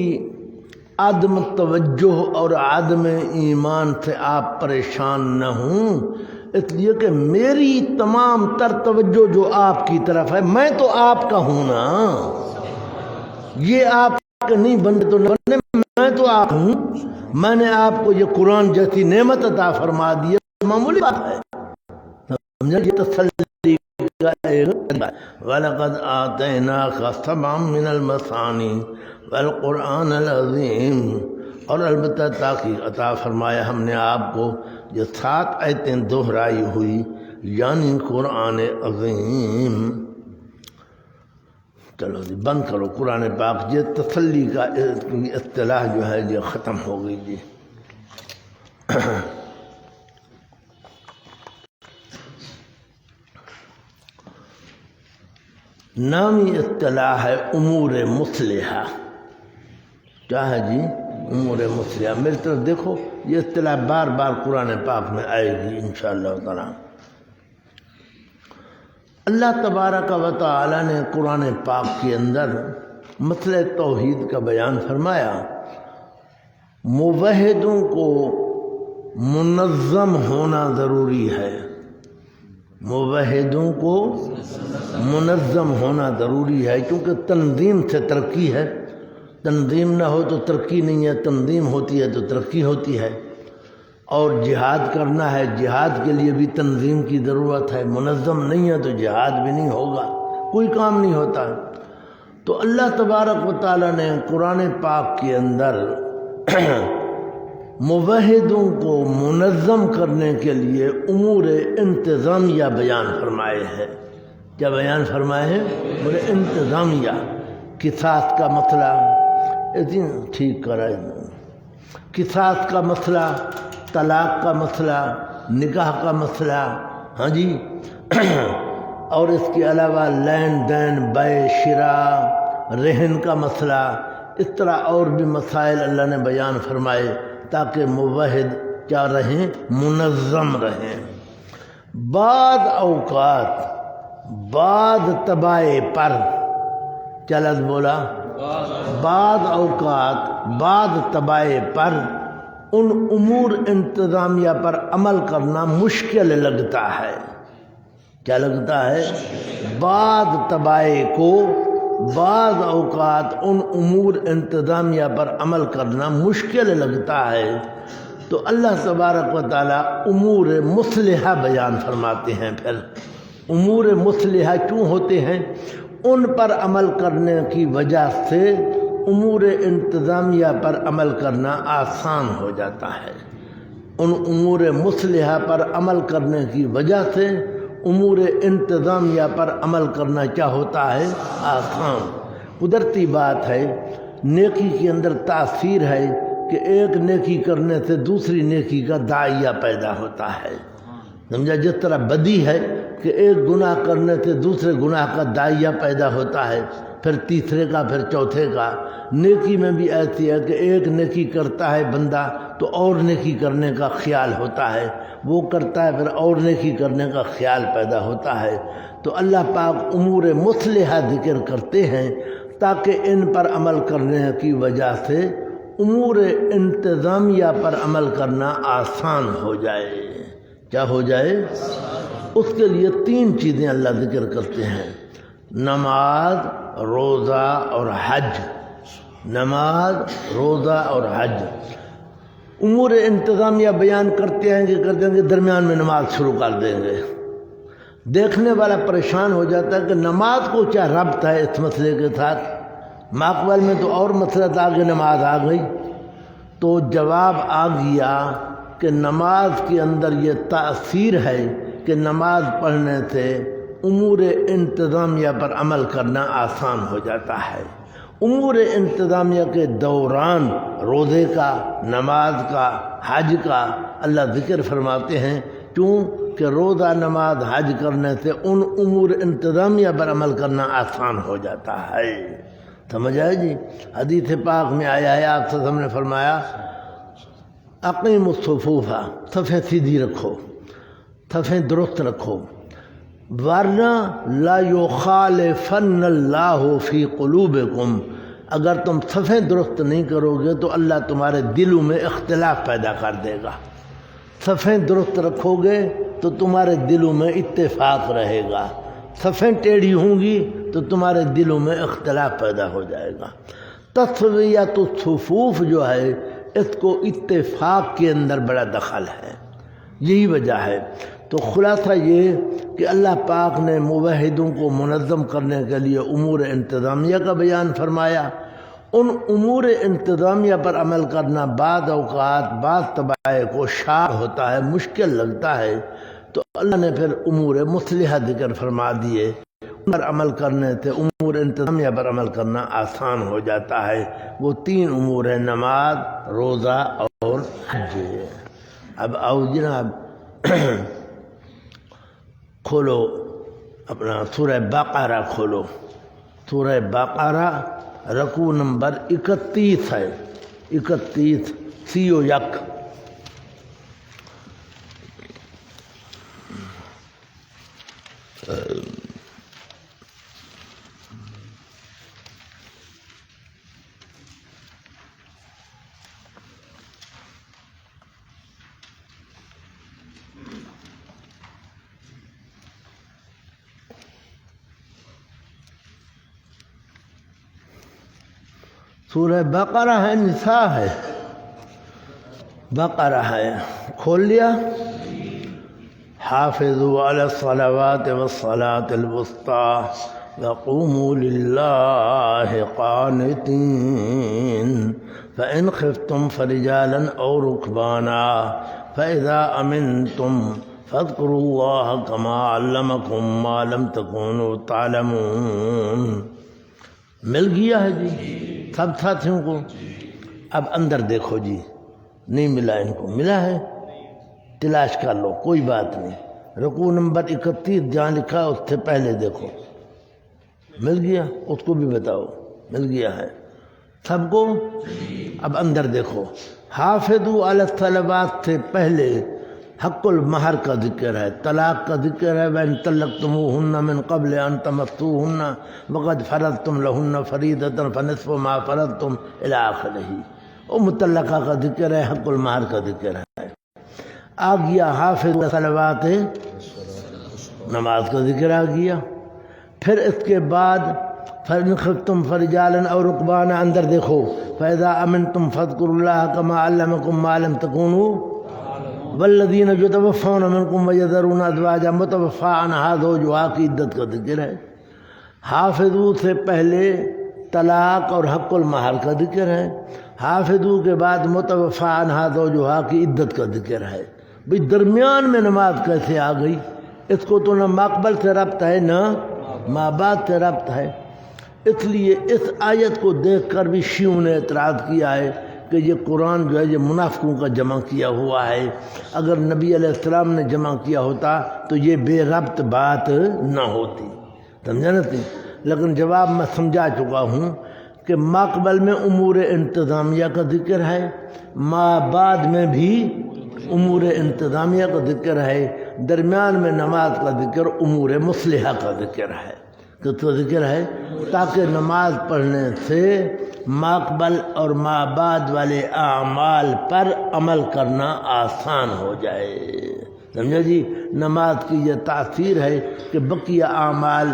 عدم توجہ اور عدم ایمان سے آپ پریشان نہ ہوں، اس لیے کہ میری تمام تر توجہ جو آپ کی طرف ہے، میں تو آپ کا ہوں نا، یہ آپ کے نہیں بندے تو بنے، میں تو آپ ہوں۔ میں نے آپ کو یہ قرآن جیسی نعمت عطا فرما دی ہے، معمولی بات ہے، سمجھا؟ یہ تسلی کا ایک وَلَقَدْ آتَيْنَاكَ سَبْعًا مِّنَ الْمَثَانِي وَالْقُرْآنَ الْعَظِيمِ، اور البتہ تاکہ عطا فرمایا ہم نے آپ کو یہ 7 آیتیں دہرائی ہوئی، یعنی قرآن عظیم۔ چلو جی بند کرو قرآن پاک، یہ تسلی کا اصطلاح جو ہے یہ ختم ہو گئی جی۔ نامی اصطلاح ہے امور مصلحہ۔ کیا ہے جی؟ امور مصلحہ۔ میری طرف دیکھو، یہ اصطلاح بار بار قرآن پاک میں آئے گی انشاءاللہ تعالی۔ اللہ تبارک و تعالی نے قرآن پاک کے اندر مسئلہ توحید کا بیان فرمایا۔ موحدوں کو منظم ہونا ضروری ہے، موحدوں کو منظم ہونا ضروری ہے، کیونکہ تنظیم سے ترقی ہے، تنظیم نہ ہو تو ترقی نہیں ہے، تنظیم ہوتی ہے تو ترقی ہوتی ہے۔ اور جہاد کرنا ہے، جہاد کے لیے بھی تنظیم کی ضرورت ہے، منظم نہیں ہے تو جہاد بھی نہیں ہوگا، کوئی کام نہیں ہوتا۔ تو اللہ تبارک و تعالیٰ نے قرآن پاک کے اندر موحدوں کو منظم کرنے کے لیے امور انتظامیہ بیان فرمائے ہیں۔ کیا بیان فرمائے ہیں؟ امور انتظامیہ۔ قصاص کا مسئلہ ٹھیک کرائے، قصاص کا مسئلہ، طلاق کا مسئلہ، نکاح کا مسئلہ، ہاں جی، اور اس کے علاوہ لین دین، بے شراء، رہن کا مسئلہ، اس طرح اور بھی مسائل اللہ نے بیان فرمائے تاکہ موحد کیا رہیں؟ منظم رہیں۔ بعض اوقات بعض طبائع پر، کیا لفظ بولا؟ بعض اوقات بعض طبائع پر ان امور انتظامیہ پر عمل کرنا مشکل لگتا ہے۔ کیا لگتا ہے؟ بعض طبائع کو بعض اوقات ان امور انتظامیہ پر عمل کرنا مشکل لگتا ہے، تو اللہ تبارک و تعالیٰ امور مصلحہ بیان فرماتے ہیں۔ پھر امور مصلحہ کیوں ہوتے ہیں؟ ان پر عمل کرنے کی وجہ سے امور انتظامیہ پر عمل کرنا آسان ہو جاتا ہے۔ ان امور مصلحہ پر عمل کرنے کی وجہ سے امور انتظامیہ پر عمل کرنا کیا ہوتا ہے؟ آسان۔ قدرتی بات ہے، نیکی کے اندر تاثیر ہے کہ ایک نیکی کرنے سے دوسری نیکی کا داعیہ پیدا ہوتا ہے، سمجھا؟ جس طرح بدی ہے کہ ایک گناہ کرنے سے دوسرے گناہ کا داعیہ پیدا ہوتا ہے، پھر تیسرے کا، پھر چوتھے کا۔ نیکی میں بھی ایسی ہے کہ ایک نیکی کرتا ہے بندہ تو اور نیکی کرنے کا خیال ہوتا ہے، وہ کرتا ہے پھر اور نیکی کرنے کا خیال پیدا ہوتا ہے۔ تو اللہ پاک امور مصلحہ ذکر کرتے ہیں تاکہ ان پر عمل کرنے کی وجہ سے امور انتظامیہ پر عمل کرنا آسان ہو جائے۔ کیا ہو جائے؟ اس کے لیے 3 چیزیں اللہ ذکر کرتے ہیں: نماز، روزہ اور حج۔ نماز، روزہ اور حج۔ امور انتظامیہ بیان کرتے ہیں کہ درمیان میں نماز شروع کر دیں گے۔ دیکھنے والا پریشان ہو جاتا ہے کہ نماز کو کیا ربط ہے اس مسئلے کے ساتھ؟ ماقبل میں تو اور مسئلہ تھا کہ نماز آ گئی۔ تو جواب آ گیا کہ نماز کے اندر یہ تاثیر ہے کہ نماز پڑھنے سے امور انتظامیہ پر عمل کرنا آسان ہو جاتا ہے۔ امور انتظامیہ کے دوران روزے کا، نماز کا، حج کا اللہ ذکر فرماتے ہیں، کیوں کہ روزہ، نماز، حج کرنے سے ان امور انتظامیہ پر عمل کرنا آسان ہو جاتا ہے۔ سمجھ آئے جی؟ حدیث پاک میں آیا ہے، آپ سے ہم نے فرمایا اقیم الصفوف، صفیں سیدھی رکھو، صفیں درست رکھو، ورنہ لا یخالفن اللہ فی قلوبکم، اگر تم صفیں درست نہیں کرو گے تو اللہ تمہارے دلوں میں اختلاف پیدا کر دے گا۔ صفیں درست رکھو گے تو تمہارے دلوں میں اتفاق رہے گا، صفیں ٹیڑھی ہوں گی تو تمہارے دلوں میں اختلاف پیدا ہو جائے گا۔ تسویۃ الصفوف جو ہے اس کو اتفاق کے اندر بڑا دخل ہے، یہی وجہ ہے۔ تو خلاصہ یہ کہ اللہ پاک نے موحدوں کو منظم کرنے کے لیے امور انتظامیہ کا بیان فرمایا۔ ان امور انتظامیہ پر عمل کرنا بعض اوقات بعض طبائع کو شاق ہوتا ہے، مشکل لگتا ہے، تو اللہ نے پھر امور مصلحہ ذکر فرما دیے۔ ان پر عمل کرنے سے امور انتظامیہ پر عمل کرنا آسان ہو جاتا ہے۔ وہ 3 امور ہیں: نماز، روزہ اور حج۔ اب آؤ جناب کھولو اپنا سورہ بقرہ، کھولو سورہ بقرہ، رکوع نمبر 31 ہے، 31 سیو یک۔ سورہ بقرہ ہے، نساء ہے، بقرہ ہے، کھول لیا؟ حافظوا علی الصلوات والصلاة الوسطى وقوموا للہ قانتین فإن خفتم فرجالا أو ركبانا فإذا أمنتم فاذكروا الله كما علمكم ما لم تكونوا تعلمون۔ مل گیا ہے جی سب ساتھیوں کو؟ اب اندر دیکھو جی، نہیں ملا ان کو، ملا ہے؟ تلاش کر لو، کوئی بات نہیں۔ رکوع نمبر 31 جہاں لکھا اس سے پہلے دیکھو، مل گیا؟ اس کو بھی بتاؤ مل گیا ہے سب کو؟ اب اندر دیکھو، حافظوا علی الصلوات سے پہلے حق المہر کا ذکر ہے، طلاق کا ذکر ہے۔ وَإِن طَلَّقْتُمُوهُنَّ مِن قَبْلِ أَن تَمَسُّوهُنَّ وَقَدْ فَرَضْتُمْ لَهُنَّ فَرِيضَةً فَنِصْفُ مَا فَرَضْتُمْ إِلَىٰ آخِرِهِ۔ وہ مطلقہ کا ذکر ہے، حق المہر کا ذکر ہے۔ آ گیا حافظ صلوات، نماز کا ذکر آ گیا۔ پھر اس کے بعد فَإِن خِفْتُمْ فَرِجَالًا أَوْ رُكْبَانًا، اندر دیکھو، فَإِذَا أَمِنْتُمْ فَاذْكُرُوا اللَّهَ كَمَا عَلَّمَكُم مَّا لَمْ تَكُونُوا والذین یتوفون منکم ویذرون ازواجا متوفی عنہا زوجہا کی عدت کا ذکر ہے۔ حافظو سے پہلے طلاق اور حق المہر کا ذکر ہے، حافظو کے بعد متوفی عنہا زوجہا کی عدت کا ذکر ہے۔ بھئی درمیان میں نماز کیسے آ گئی؟ اس کو تو نہ ماقبل سے ربط ہے نہ ما بعد سے ربط ہے۔ اس لیے اس آیت کو دیکھ کر بھی شیعوں نے اعتراض کیا ہے کہ یہ قرآن جو ہے یہ منافقوں کا جمع کیا ہوا ہے، اگر نبی علیہ السلام نے جمع کیا ہوتا تو یہ بے ربط بات نہ ہوتی، سمجھا نا تھی؟ لیکن جواب میں سمجھا چکا ہوں کہ ماقبل میں امور انتظامیہ کا ذکر ہے، ما بعد میں بھی امور انتظامیہ کا ذکر ہے، درمیان میں نماز کا ذکر امور مصلحہ کا ذکر ہے، کس کا ذکر ہے؟ تاکہ نماز پڑھنے سے ماقبل اور ما بعد والے اعمال پر عمل کرنا آسان ہو جائے، سمجھا جی؟ نماز کی یہ تاثیر ہے کہ بقیہ اعمال،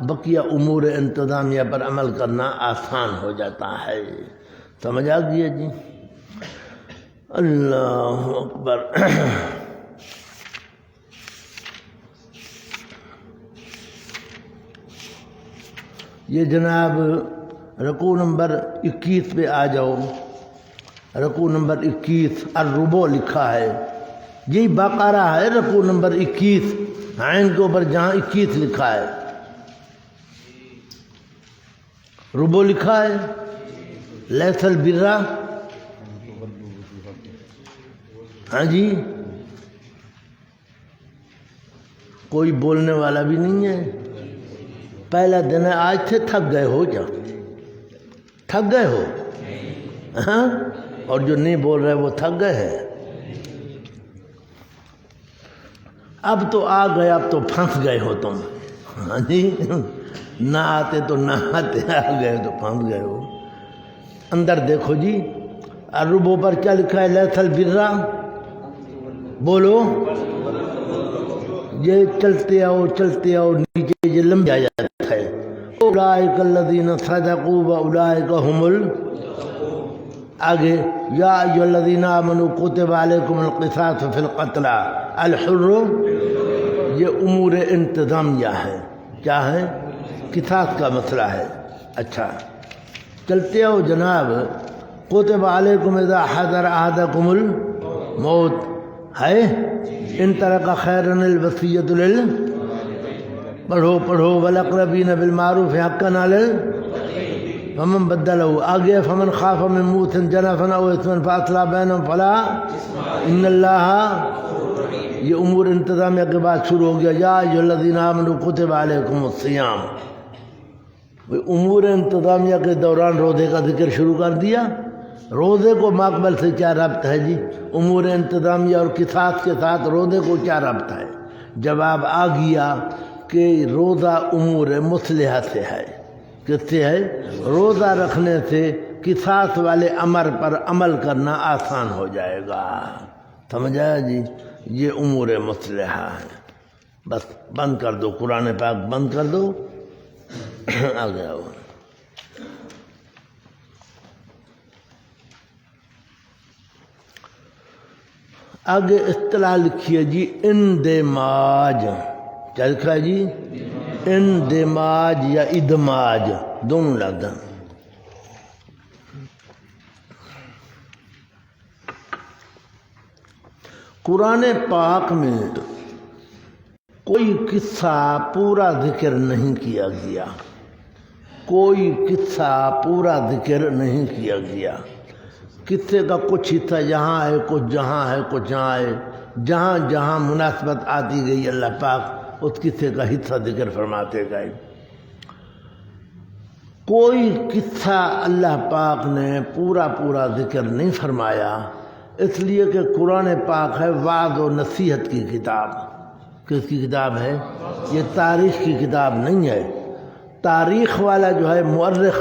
بقیہ امور انتظامیہ پر عمل کرنا آسان ہو جاتا ہے۔ سمجھ آ گیا جی؟ اللہ اکبر۔ یہ جناب رکوع نمبر 21 پہ آ جاؤ۔ رکوع نمبر 21 الربو لکھا ہے، یہی بقرہ ہے رکوع نمبر 21، عین کے اوپر جہاں 21 لکھا ہے ربو لکھا ہے۔ لیس البر، ہاں جی، کوئی بولنے والا بھی نہیں ہے۔ پہلا دن ہے، آج تھے تھک گئے ہو کیا؟ تھک گئے ہو؟ ہاں، اور جو نہیں بول رہے وہ تھک گئے ہیں۔ اب تو آ گئے، اب تو پھنس گئے ہو تم، ہاں جی، نہ آتے تو نہ آتے، آ گئے تو پھنس گئے ہو۔ اندر دیکھو جی، الربو پر کیا لکھا ہے؟ لیس البر، بولو، یہ چلتے آؤ نیچے یہ لمبا جاتا ہے۔ اولئک الذین صدقوا واولئک هم آگے یا ایھا الذین آمنوا کتب علیکم القصاص فی القتلى الحر، یہ امور انتظامیہ ہے، کیا ہے؟ قصاص کا مسئلہ ہے۔ اچھا چلتے ہو جناب، کتب علیکم اذا حضر احدکم الموت ہے، ان ترک خیرا الوصیۃ پڑھو والاقربین بالمعروف حقا علی فمن بدلہ، آگے فمن خاف من موت جنفا او اثما فاصلح بینہم فلا ان اللہ، یہ امور انتظامیہ کے بعد شروع ہو گیا یا ایھا الذین آمنوا کتب علیکم الصیام۔ امور انتظامیہ کے دوران روزے کا ذکر شروع کر دیا۔ روزے کو ماقبل سے کیا ربط ہے جی؟ امور انتظامیہ اور قصاص کے ساتھ روزے کو کیا ربط ہے؟ جواب آ گیا کہ روزہ امور مصلحہ سے ہے۔ کس سے ہے؟ روزہ رکھنے سے قصاص والے امر پر عمل کرنا آسان ہو جائے گا۔ سمجھ آیا جی؟ یہ امور مصلحہ ہے۔ بس بند کر دو، قرآن پاک بند کر دو، آ گیا وہ۔ آگے اصطلاح لکھیے جی، اندماج، کیا لکھا ہے جی؟ اندماج یا ادماج، دونوں لفظ ہیں۔ قرآن پاک میں کوئی قصہ پورا ذکر نہیں کیا گیا، کوئی قصہ پورا ذکر نہیں کیا گیا۔ قصے کا کچھ حصہ یہاں ہے، کچھ جہاں ہے، کچھ یہاں ہے، جہاں جہاں مناسبت آتی گئی اللہ پاک اس قصے کا حصہ ذکر فرماتے گئے۔ کوئی قصہ اللہ پاک نے پورا ذکر نہیں فرمایا، اس لیے کہ قرآن پاک ہے وعظ و نصیحت کی کتاب۔ کس کی کتاب ہے؟ یہ تاریخ کی کتاب نہیں ہے۔ تاریخ والا جو ہے مورخ،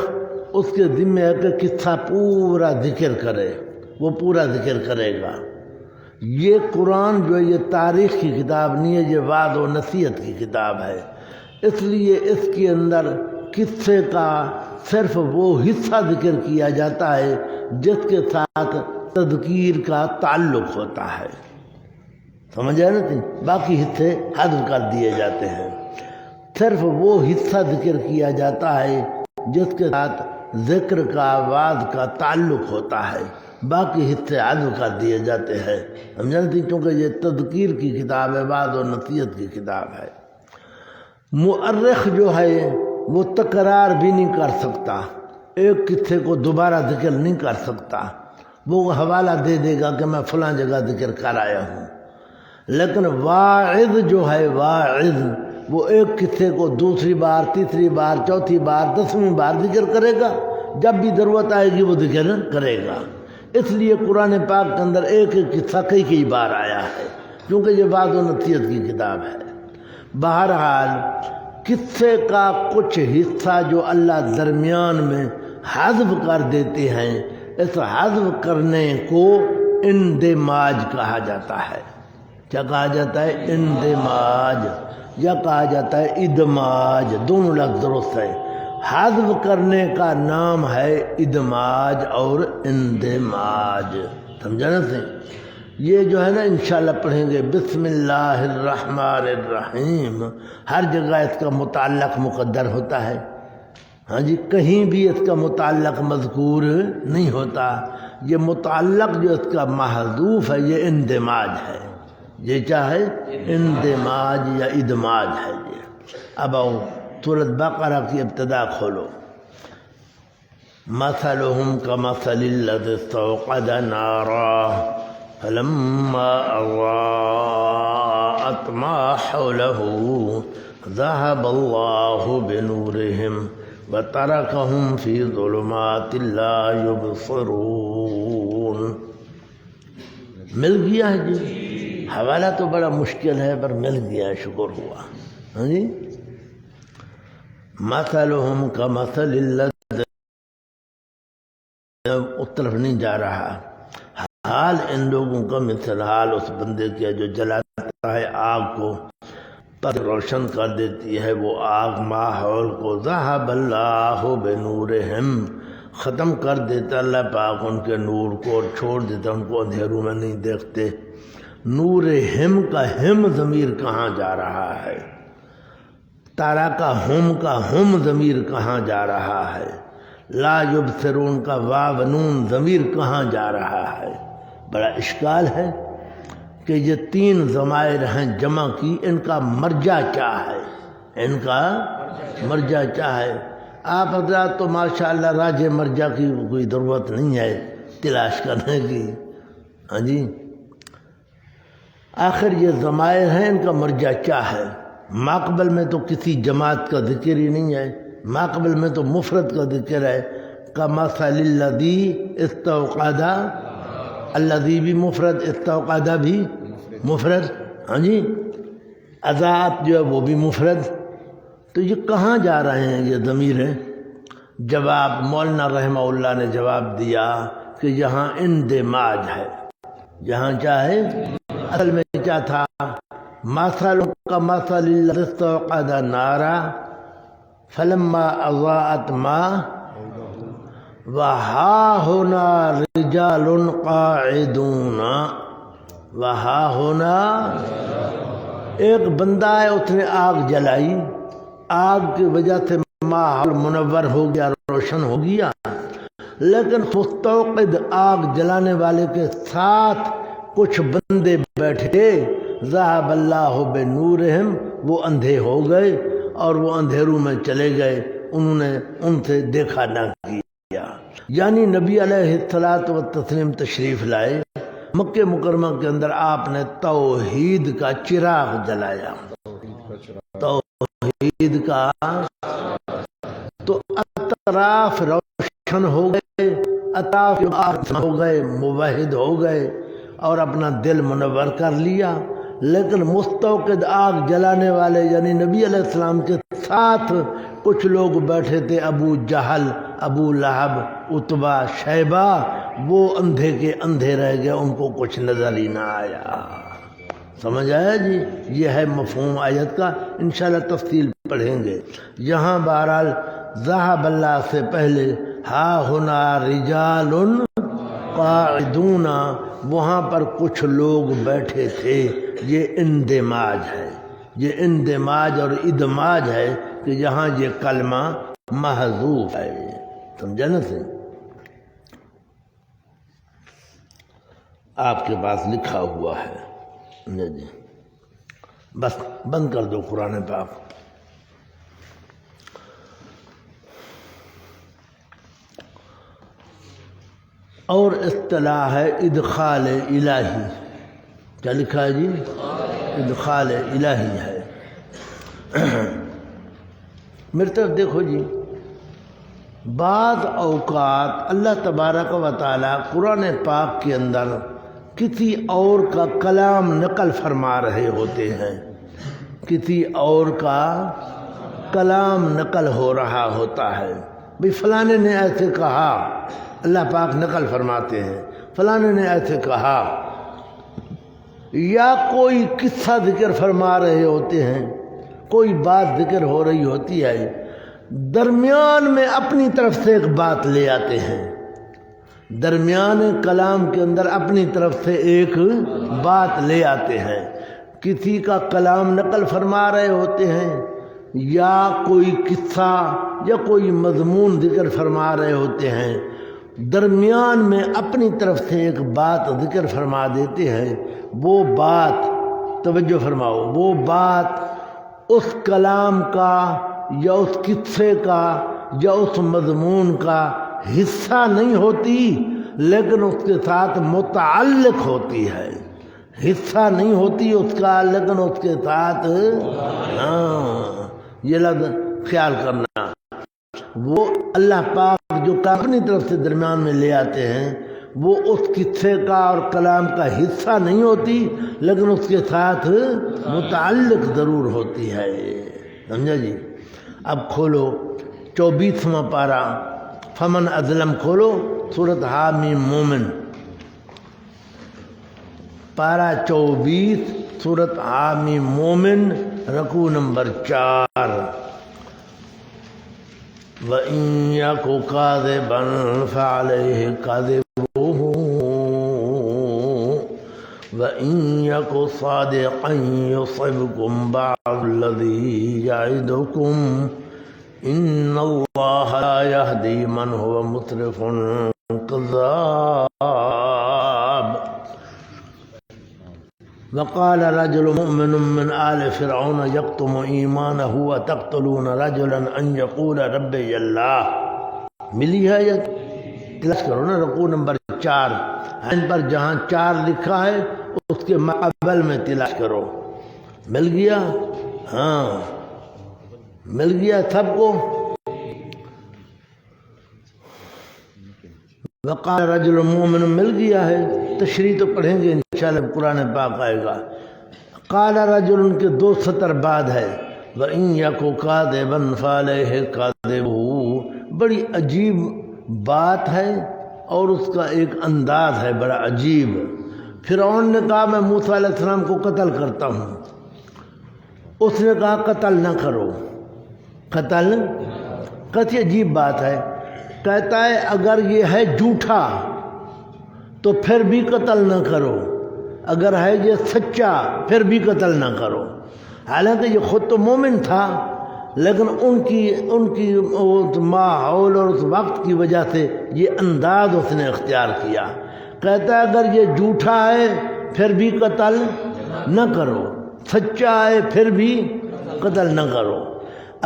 اس کے ذمہ ہے کہ قصہ پورا ذکر کرے، وہ پورا ذکر کرے گا۔ یہ قرآن جو ہے یہ تاریخ کی کتاب نہیں ہے، یہ وعظ و نصیحت کی کتاب ہے۔ اس لیے اس کے اندر قصے کا صرف وہ حصہ ذکر کیا جاتا ہے جس کے ساتھ تذکیر کا تعلق ہوتا ہے۔ سمجھ آیا نا؟ باقی حصے حذف کر دیے جاتے ہیں۔ صرف وہ حصہ ذکر کیا جاتا ہے جس کے ساتھ ذکر کا، وعظ کا تعلق ہوتا ہے، باقی حصے حذف کر دیے جاتے ہیں۔ ہم جانتے ہیں کیونکہ یہ تذکیر کی کتاب ہے، وعظ و نصیحت کی کتاب ہے۔ مؤرخ جو ہے وہ تکرار بھی نہیں کر سکتا، ایک قصے کو دوبارہ ذکر نہیں کر سکتا، وہ حوالہ دے دے گا کہ میں فلاں جگہ ذکر کر آیا ہوں۔ لیکن واعظ جو ہے، واعظ وہ ایک قصے کو دوسری بار، تیسری بار، چوتھی بار، 10ویں بار ذکر کرے گا، جب بھی ضرورت آئے گی وہ ذکر کرے گا۔ اس لیے قرآن پاک کے اندر ایک قصہ کئی بار آیا ہے، کیونکہ یہ وعظ و نصیحت کی کتاب ہے۔ بہرحال قصے کا کچھ حصہ جو اللہ درمیان میں حذف کر دیتے ہیں، اس حذف کرنے کو اندماج کہا جاتا ہے۔ کیا کہا جاتا ہے؟ اندماج، یا کہا جاتا ہے ادماج، دونوں لفظ درست ہے۔ حذف کرنے کا نام ہے ادماج اور اندماج، سمجھا نا سے؟ یہ جو ہے نا انشاءاللہ پڑھیں گے بسم اللہ الرحمن الرحیم، ہر جگہ اس کا متعلق مقدر ہوتا ہے، ہاں جی، کہیں بھی اس کا متعلق مذکور نہیں ہوتا۔ یہ متعلق جو اس کا محذوف ہے یہ اندماج ہے، یہ چاہے اندماج یا ادماج ہے یہ۔ اب آؤ سورۃ بقرہ کی ابتدا کھولو۔ مثلهم كمثل الذي استوقد نارا فلما أضاءت ما حوله ذهب الله بنورهم وتركهم في ظلمات لا يبصرون۔ مل گیا ہے جی، حوالہ تو بڑا مشکل ہے پر مل گیا، شکر ہوا، ہاں جی۔ مثلهم كمثل الذي، اس طرف نہیں جا رہا، حال ان لوگوں کا مثل حال اس بندے کیا جو جلاتا ہے آگ کو، پر روشن کر دیتی ہے وہ آگ ماحول کو، ذہب اللہ بنورہم، ختم کر دیتا اللہ پاک ان کے نور کو اور چھوڑ دیتا ان کو اندھیروں میں نہیں دیکھتے۔ نور ہم کا ہم ضمیر کہاں جا رہا ہے؟ تارا کا ہم ضمیر کہاں جا رہا ہے؟ لا یبصرون کا واو نون ضمیر کہاں جا رہا ہے؟ بڑا اشکال ہے کہ یہ تین ضمائر ہیں جمع کی، ان کا مرجع کیا ہے؟ ان کا مرجع کیا ہے؟ آپ حضرات تو ماشاءاللہ راج مرجع کی کوئی ضرورت نہیں ہے تلاش کرنے کی، ہاں جی۔ آخر یہ ضمائر ہیں، ان کا مرجع کیا ہے؟ ماقبل میں تو کسی جماعت کا ذکر ہی نہیں ہے، ماقبل میں تو مفرد کا ذکر ہے، کمثل الذی استوقد، الذی بھی مفرد، استوقد بھی مفرد، ہاں جی، اضاءت جو ہے وہ بھی مفرد، تو یہ کہاں جا رہے ہیں یہ ضمیر ہے؟ جواب مولانا رحمہ اللہ نے جواب دیا کہ یہاں اندماج ہے، یہاں کیا ہے؟ اصل میں کیا تھا؟ مثل كمثل الذي استوقد نارا فلما اضاءت ما وها هنا رجال قاعدون، وها هنا ایک بندہ ہے، اس نے آگ جلائی، آگ کی وجہ سے ماحول منور ہو گیا، روشن ہو گیا، لیکن مستوقد آگ جلانے والے کے ساتھ کچھ بندے بیٹھے، ذہب اللہ بنورہم، وہ اندھے ہو گئے اور وہ اندھیروں میں چلے گئے، انہوں نے ان سے دیکھا نہ کیا۔ یعنی نبی علیہ الصلوۃ والتسلیم تشریف لائے، مکہ مکرمہ کے اندر آپ نے توحید کا چراغ جلایا، توحید کا، تو اطراف روشن ہو گئے، اطراف ہو گئے، موحد ہو گئے اور اپنا دل منور کر لیا۔ لیکن مستوقد آگ جلانے والے یعنی نبی علیہ السلام کے ساتھ کچھ لوگ بیٹھے تھے، ابو جہل، ابو لہب، عتبہ، شیبہ، وہ اندھے کے اندھے رہ گئے، ان کو کچھ نظر ہی نہ آیا۔ سمجھ آیا جی؟ یہ ہے مفہوم آیت کا، انشاءاللہ تفصیل پڑھیں گے۔ یہاں بہرحال ذہب اللہ سے پہلے ہا ہنا رجال قاعدون، وہاں پر کچھ لوگ بیٹھے تھے، یہ اندماج ہے، یہ اندماج اور ادماج ہے کہ یہاں یہ کلمہ محذوف ہے، سمجھا نا سے؟ آپ کے پاس لکھا ہوا ہے جی، بس بند کر دو قرآن پاک۔ اور اصطلاح ہے ادخال الہی، کیا لکھا ہے جی؟ ادخال الہی ہے۔ میری طرف دیکھو جی، بعض اوقات اللہ تبارک و تعالیٰ قرآن پاک کے اندر کسی اور کا کلام نقل فرما رہے ہوتے ہیں، کسی اور کا کلام نقل ہو رہا ہوتا ہے، بھئی فلانے نے ایسے کہا، اللہ پاک نقل فرماتے ہیں، فلانے نے ایسے کہا، یا کوئی قصہ ذکر فرما رہے ہوتے ہیں، کوئی بات ذکر ہو رہی ہوتی ہے، درمیان میں اپنی طرف سے ایک بات لے آتے ہیں، درمیان کلام کے اندر اپنی طرف سے ایک بات لے آتے ہیں، کسی کا کلام نقل فرما رہے ہوتے ہیں یا کوئی قصہ یا کوئی مضمون ذکر فرما رہے ہوتے ہیں، درمیان میں اپنی طرف سے ایک بات ذکر فرما دیتے ہیں، وہ بات توجہ فرماؤ، وہ بات اس کلام کا یا اس قصے کا یا اس مضمون کا حصہ نہیں ہوتی، لیکن اس کے ساتھ متعلق ہوتی ہے، حصہ نہیں ہوتی اس کا لیکن اس کے ساتھ یہ لفظ خیال کرنا، وہ اللہ پاک جو اپنی طرف سے درمیان میں لے آتے ہیں وہ اس قصے کا اور کلام کا حصہ نہیں ہوتی لیکن اس کے ساتھ متعلق ضرور ہوتی ہے، سمجھا جی۔ اب کھولو 24واں پارہ، فمن ازلم کھولو، سورۃ حامیم مومن، پارہ 24 سورۃ حامیم مومن، رکوع نمبر 4۔ وَإِن يَكُ كَاذِبًا فَعَلَيْهِ كَذِبُهُ وَإِن يَكُ صَادِقًا يُصِبْكُم بَعْضُ الَّذِي يَعِدُكُمْ إِنَّ اللَّهَ لَا يَهْدِي مَنْ هُوَ مُسْرِفٌ كَذَّابٌ۔ وقال رجل مؤمن من آل فرعون يكتم ایمانه وتقتلون رجلا ان يقول ربي اللہ، ملی ہے یا تلاش کرو نا، رکوع نمبر 4 ان پر جہاں 4 لکھا ہے اس کے مقابل میں تلاش کرو، مل گیا؟ ہاں مل گیا سب کو۔ وقال رجل مومن مل گیا ہے، تشریح تو پڑھیں گے انشاءاللہ، قرآن پاک آئے گا۔ قال رجل ان کے 2 سطر بعد ہے، وَإِن يَكُ كَاذِبًا فَعَلَيْهِ كَذِبُهُ، بڑی عجیب بات ہے اور اس کا ایک انداز ہے بڑا عجیب۔ فرعون نے کہا میں موسیٰ علیہ السلام کو قتل کرتا ہوں، اس نے کہا قتل نہ کرو، قتل کیسی عجیب بات ہے، کہتا ہے اگر یہ ہے جھوٹا تو پھر بھی قتل نہ کرو، اگر ہے یہ سچا پھر بھی قتل نہ کرو۔ حالانکہ یہ خود تو مومن تھا لیکن ان کی ماحول اور اس وقت کی وجہ سے یہ انداز اس نے اختیار کیا، کہتا ہے اگر یہ جھوٹا ہے پھر بھی قتل نہ کرو، سچا ہے پھر بھی قتل نہ کرو،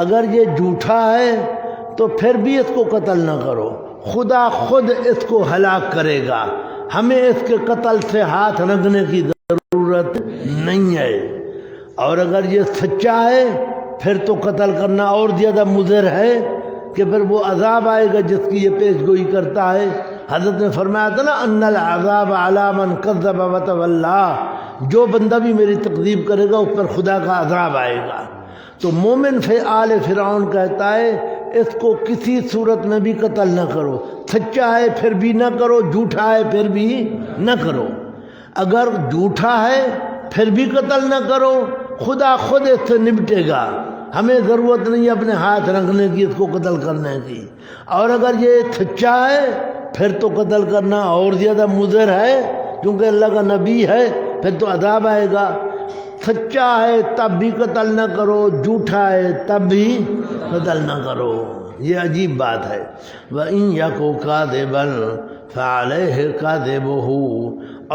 اگر یہ جھوٹا ہے تو پھر بھی اس کو قتل نہ کرو، خدا خود اس کو ہلاک کرے گا، ہمیں اس کے قتل سے ہاتھ رکھنے کی ضرورت نہیں ہے، اور اگر یہ سچا ہے پھر تو قتل کرنا اور زیادہ مضر ہے کہ پھر وہ عذاب آئے گا جس کی یہ پیش گوئی کرتا ہے۔ حضرت نے فرمایا تھا نا ان العذاب علی من کذب وتولی، جو بندہ بھی میری تکذیب کرے گا اس پر خدا کا عذاب آئے گا۔ تو مومن آل فرعون کہتا ہے اس کو کسی صورت میں بھی قتل نہ کرو، سچا ہے پھر بھی نہ کرو، جھوٹا ہے پھر بھی نہ کرو، اگر جھوٹا ہے پھر بھی قتل نہ کرو، خدا خود اس سے نمٹے گا، ہمیں ضرورت نہیں اپنے ہاتھ رکھنے کی اس کو قتل کرنے کی، اور اگر یہ سچا ہے پھر تو قتل کرنا اور زیادہ مضر ہے کیونکہ اللہ کا نبی ہے، پھر تو عذاب آئے گا۔ سچا ہے تب بھی قتل نہ کرو، جھوٹا ہے تب بھی قتل نہ کرو، یہ عجیب بات ہے۔ وَإِن يَكُ كَاذِبًا فَعَلَيْهِ كَذِبُهُ،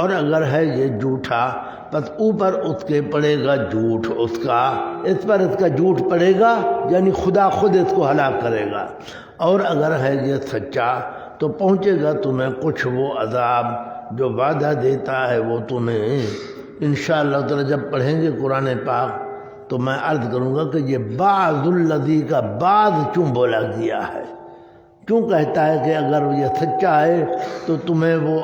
اور اگر ہے یہ جھوٹا پس اوپر اس کے پڑے گا جھوٹ، اس کا اس پر اس کا جھوٹ پڑے گا، یعنی خدا خود اس کو ہلاک کرے گا، اور اگر ہے یہ سچا تو پہنچے گا تمہیں کچھ وہ عذاب جو وعدہ دیتا ہے وہ تمہیں انشاءاللہ تعالی جب پڑھیں گے قرآن پاک تو میں عرض کروں گا کہ یہ بعض الذی کا بعض کیوں بولا گیا ہے، کیوں کہتا ہے کہ اگر یہ سچا ہے تو تمہیں وہ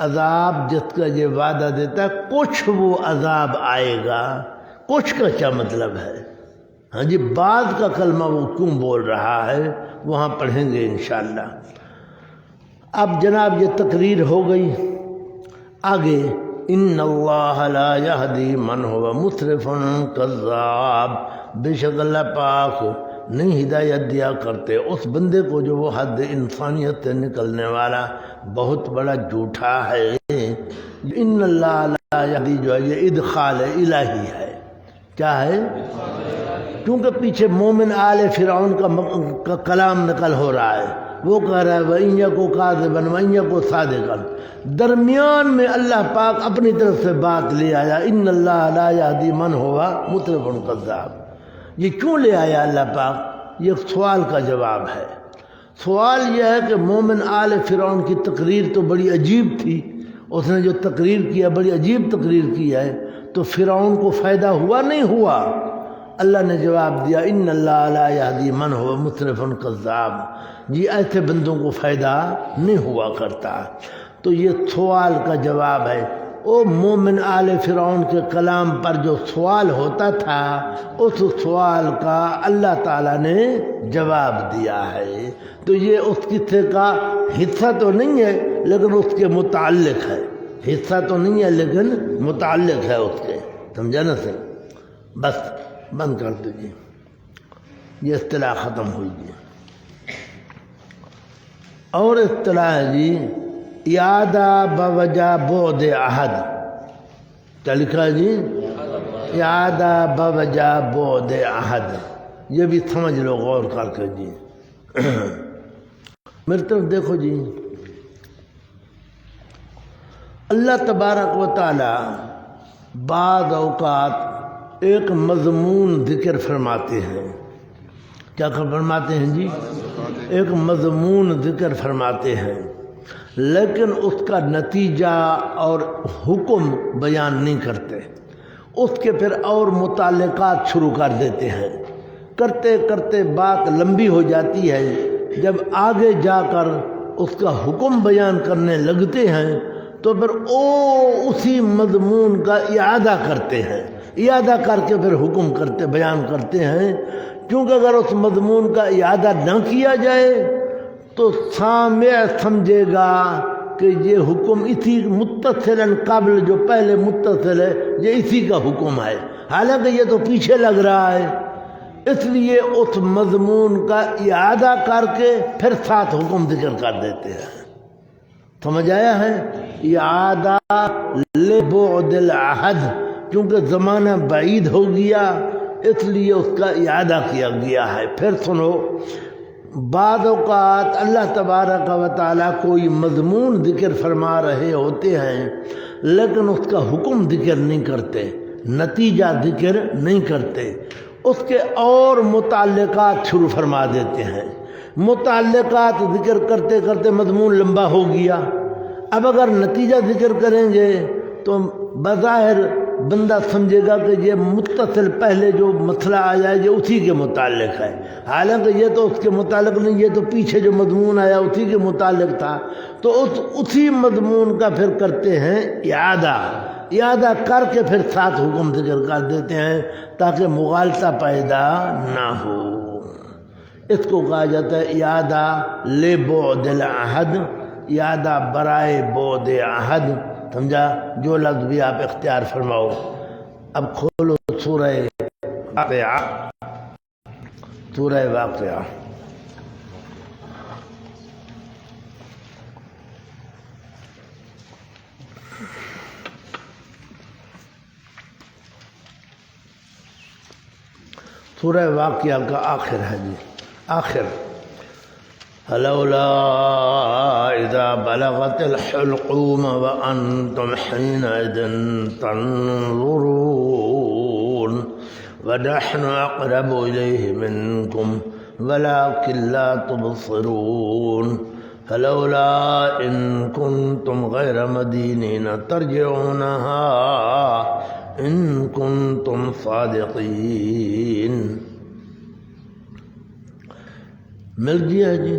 عذاب جس کا یہ وعدہ دیتا ہے کچھ وہ عذاب آئے گا، کچھ کا کیا مطلب ہے؟ ہاں جی، بعض کا کلمہ وہ کیوں بول رہا ہے وہاں پڑھیں گے انشاءاللہ۔ اب جناب یہ تقریر ہو گئی، آگے ان اللہ لا یہدی من هو مسرف کذاب، بے شک اللہ پاک نہیں ہدایت دیا کرتے اس بندے کو جو وہ حد انسانیت سے نکلنے والا بہت بڑا جھوٹا ہے۔ ان اللہ لا یہدی جو ہے یہ ادخال الہی ہے، کیا ہے؟ کیونکہ پیچھے مومن آل فرعون کا کلام نقل ہو رہا ہے، وہ کہہ رہا ہے وَإِن يَكُ كَاذِبًا وَإِن يَكُ صَادِقًا، درمیان میں اللہ پاک اپنی طرف سے بات لے آیا ان اللہ لا یہدی من ہوا مسرف کذاب۔ یہ کیوں لے آیا اللہ پاک؟ یہ سوال کا جواب ہے۔ سوال یہ ہے کہ مومن آل فرعون کی تقریر تو بڑی عجیب تھی، اس نے جو تقریر کیا بڑی عجیب تقریر کی ہے، تو فرعون کو فائدہ ہوا نہیں ہوا؟ اللہ نے جواب دیا ان اللہ لا یہدی من هو مسرف کذاب، جی ایسے بندوں کو فائدہ نہیں ہوا کرتا۔ تو یہ سوال کا جواب ہے۔ او مومن آل فرعون کے کلام پر جو سوال ہوتا تھا اس سوال کا اللہ تعالیٰ نے جواب دیا ہے، تو یہ اس قصے کا حصہ تو نہیں ہے لیکن اس کے متعلق ہے، حصہ تو نہیں ہے لیکن متعلق ہے اس کے، سمجھا نا سر؟ بس بند کر دیجیے، یہ اصطلاح ختم ہوئی جی۔ اور اصطلاح ہے جی اعادہ بوجہ بعد عہد، کیا لکھا ہے جی؟ اعادہ بوجہ بعد عہد، یہ بھی سمجھ لو غور کر کے جی۔ میری طرف دیکھو جی، اللہ تبارک و تعالی بعض اوقات ایک مضمون ذکر فرماتے ہیں، کیا فرماتے ہیں جی؟ ایک مضمون ذکر فرماتے ہیں، لیکن اس کا نتیجہ اور حکم بیان نہیں کرتے، اس کے پھر اور متعلقات شروع کر دیتے ہیں، کرتے کرتے بات لمبی ہو جاتی ہے، جب آگے جا کر اس کا حکم بیان کرنے لگتے ہیں تو پھر اسی مضمون کا اعادہ کرتے ہیں، اعادہ کر کے پھر حکم کرتے بیان کرتے ہیں، کیونکہ اگر اس مضمون کا اعادہ نہ کیا جائے تو سامع سمجھے گا کہ یہ حکم اسی متصلاً قبل جو پہلے متصل ہے یہ اسی کا حکم ہے، حالانکہ یہ تو پیچھے لگ رہا ہے، اس لیے اس مضمون کا اعادہ کر کے پھر ساتھ حکم ذکر کر دیتے ہیں۔ سمجھ آیا ہے؟ اعادہ لبعد العہد، کیونکہ زمانہ بعید ہو گیا اس لیے اس کا اعادہ کیا گیا ہے۔ پھر سنو، بعض اوقات اللہ تبارک و تعالیٰ کوئی مضمون ذکر فرما رہے ہوتے ہیں لیکن اس کا حکم ذکر نہیں کرتے، نتیجہ ذکر نہیں کرتے، اس کے اور متعلقات شروع فرما دیتے ہیں، متعلقات ذکر کرتے کرتے مضمون لمبا ہو گیا، اب اگر نتیجہ ذکر کریں گے تو بظاہر بندہ سمجھے گا کہ یہ متصل پہلے جو مسئلہ آیا ہے یہ اسی کے متعلق ہے، حالانکہ یہ تو اس کے متعلق نہیں، یہ تو پیچھے جو مضمون آیا اسی کے متعلق تھا، تو اسی مضمون کا پھر کرتے ہیں اعادہ کر کے پھر ساتھ حکم ذکر کر دیتے ہیں تاکہ مغالطہ پیدا نہ ہو۔ اس کو کہا جاتا ہے اعادہ لبعد العہد، اعادہ برائے بعد عہد، سمجھا؟ جو لفظ بھی آپ اختیار فرماؤ۔ اب کھولو سورہ واقعہ، سورہ واقعہ، سورہ واقعہ کا آخر ہے جی، آخر فلولا اذا بلغت الحلقوم وانتم حينئذ تنظرون ونحن اقرب اليه منكم ولكن لا تبصرون فلولا ان كنتم غير مدينين ترجعونها ان کنتم صادقین۔ مل گیا ہے جی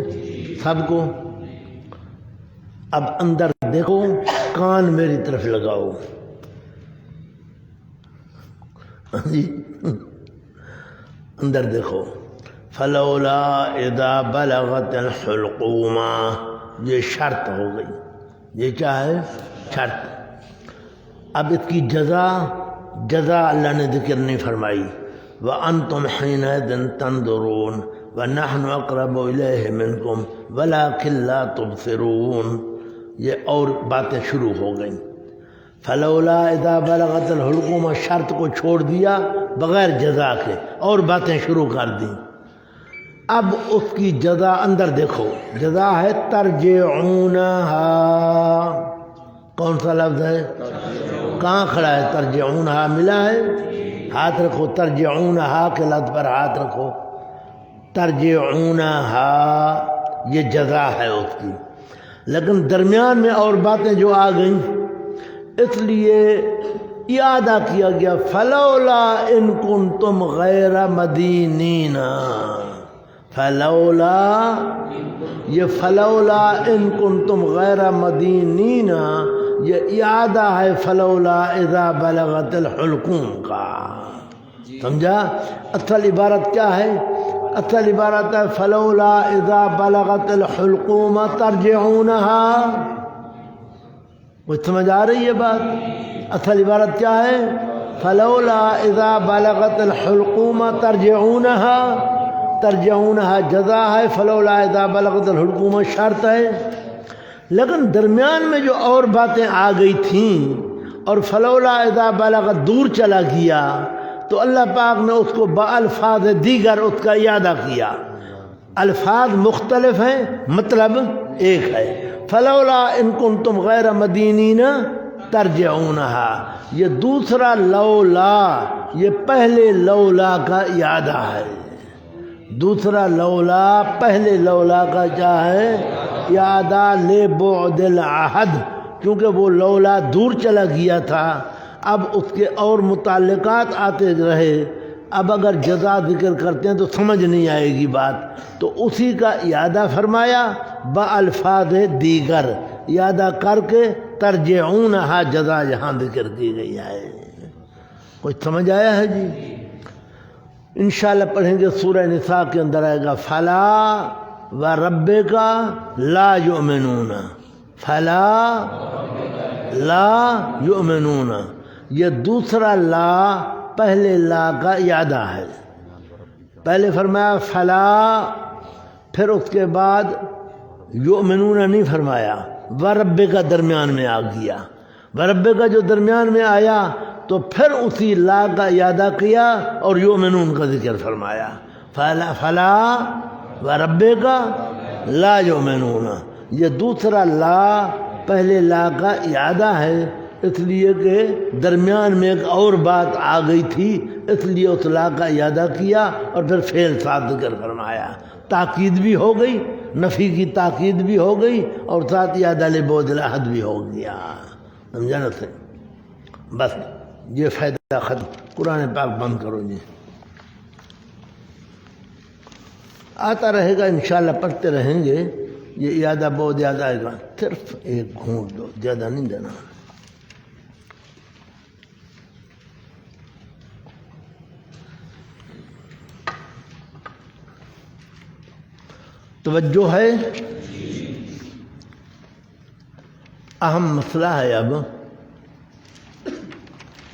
سب کو؟ اب اندر دیکھو، کان میری طرف لگاؤ جی، اندر دیکھو، فلولا اذا بلغت الحلقوم، یہ شرط ہو گئی، یہ کیا ہے؟ شرط۔ اب اس کی جزا اللہ نے ذکر نہیں فرمائی. وَأَنْتُمْ حِينَئِذٍ تَنْظُرُونَ وَنَحْنُ أَقْرَبُ إِلَيْهِ مِنْكُمْ وَلَكِنْ لَا تُبْصِرُونَ. یہ اور باتیں شروع ہو گئیں. فلولا اذا بلغت الحلقوم، شرط کو چھوڑ دیا بغیر جزا کے، اور باتیں شروع کر دیں. اب اس کی جزا اندر دیکھو، جزا ہے ترجعونہا. کون سا لفظ ہے؟ کہاں کھڑا ہے؟ ترجعونہا ملا ہے؟ ہاتھ رکھو، ترجعونہا کے لفظ پر ہاتھ رکھو. ترجعونہا یہ جزا ہے اس کی، لیکن درمیان میں اور باتیں جو آ گئیں اس لیے اعادہ کیا گیا. فلولا ان کنتم غیر مدینین. فلولا، یہ فلولا ان کنتم غیر مدینین یہ اعادہ ہے فلولا اذا بلغت الحلقوم کا. سمجھا؟ اصل عبارت کیا ہے؟ اصل عبارت ہے فلولا اذا بلغت الحلقوم ترجعونہا. وہ سمجھ آ رہی ہے بات؟ اصل عبارت کیا ہے؟ فلولا اذا بلغت الحلقوم ترجعونہا. ترجعونہا جزا ہے، فلولا اذا بلغت الحلقوم شرط ہے. لیکن درمیان میں جو اور باتیں آ گئی تھیں اور فلولا اذا بلغت دور چلا گیا تو اللہ پاک نے اس کو بالفاظ دیگر اس کا اعادہ کیا. الفاظ مختلف ہیں، مطلب ایک ہے. فلولا ان کنتم غیر مدینین ترجعونہا، یہ دوسرا لولا، یہ پہلے لولا کا اعادہ ہے. دوسرا لولا پہلے لولا کا کیا ہے؟ اعادہ لبعد العہد، کیونکہ وہ لولا دور چلا گیا تھا. اب اس کے اور متعلقات آتے رہے. اب اگر جزا ذکر کرتے ہیں تو سمجھ نہیں آئے گی بات، تو اسی کا اعادہ فرمایا بالفاظ دیگر، اعادہ کر کے ترجعونہا جزا یہاں ذکر کی گئی ہے. کچھ سمجھ آیا ہے جی؟ انشاءاللہ پڑھیں گے سورہ نساء کے اندر آئے گا فلا وربک لا یؤمنون. فلا لا یؤمنون، یہ دوسرا لا پہلے لا کا اعادہ ہے. پہلے فرمایا فلا، پھر اس کے بعد یؤمنون نہیں فرمایا، وربک کا درمیان میں آ گیا. وربک کا جو درمیان میں آیا تو پھر اسی لا کا اعادہ کیا اور یؤمنون کا ذکر فرمایا. فلا وربک لا یؤمنون، یہ دوسرا لا پہلے لا کا اعادہ ہے، اس لیے کہ درمیان میں ایک اور بات آ گئی تھی، اس لیے اس لا کا اعادہ کیا اور پھر فعل ساتھ ذکر فرمایا. تاکید بھی ہو گئی، نفی کی تاکید بھی ہو گئی، اور ساتھ اعادہ لبعد العہد بھی ہو گیا. سمجھا نا سے؟ بس یہ فائدہ ختم. قرآن پاک بند کرو جی. آتا رہے گا انشاءاللہ، پڑھتے رہیں گے. یہ اعادہ بہت یاد آئے گا. صرف ایک گھونٹ دو، زیادہ نہیں دینا. توجہ ہے؟ اہم مسئلہ ہے. اب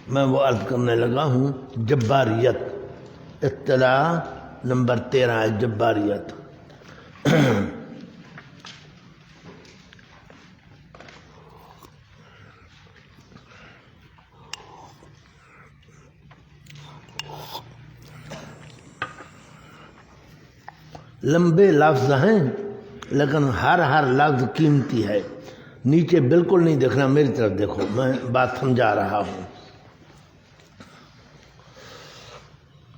میں وہ عرض کرنے لگا ہوں، جباریت. اطلاع نمبر 13 ہے جباریت. لمبے لفظ ہیں لیکن ہر لفظ قیمتی ہے. نیچے بالکل نہیں دیکھنا، میری طرف دیکھو، میں بات سمجھا رہا ہوں.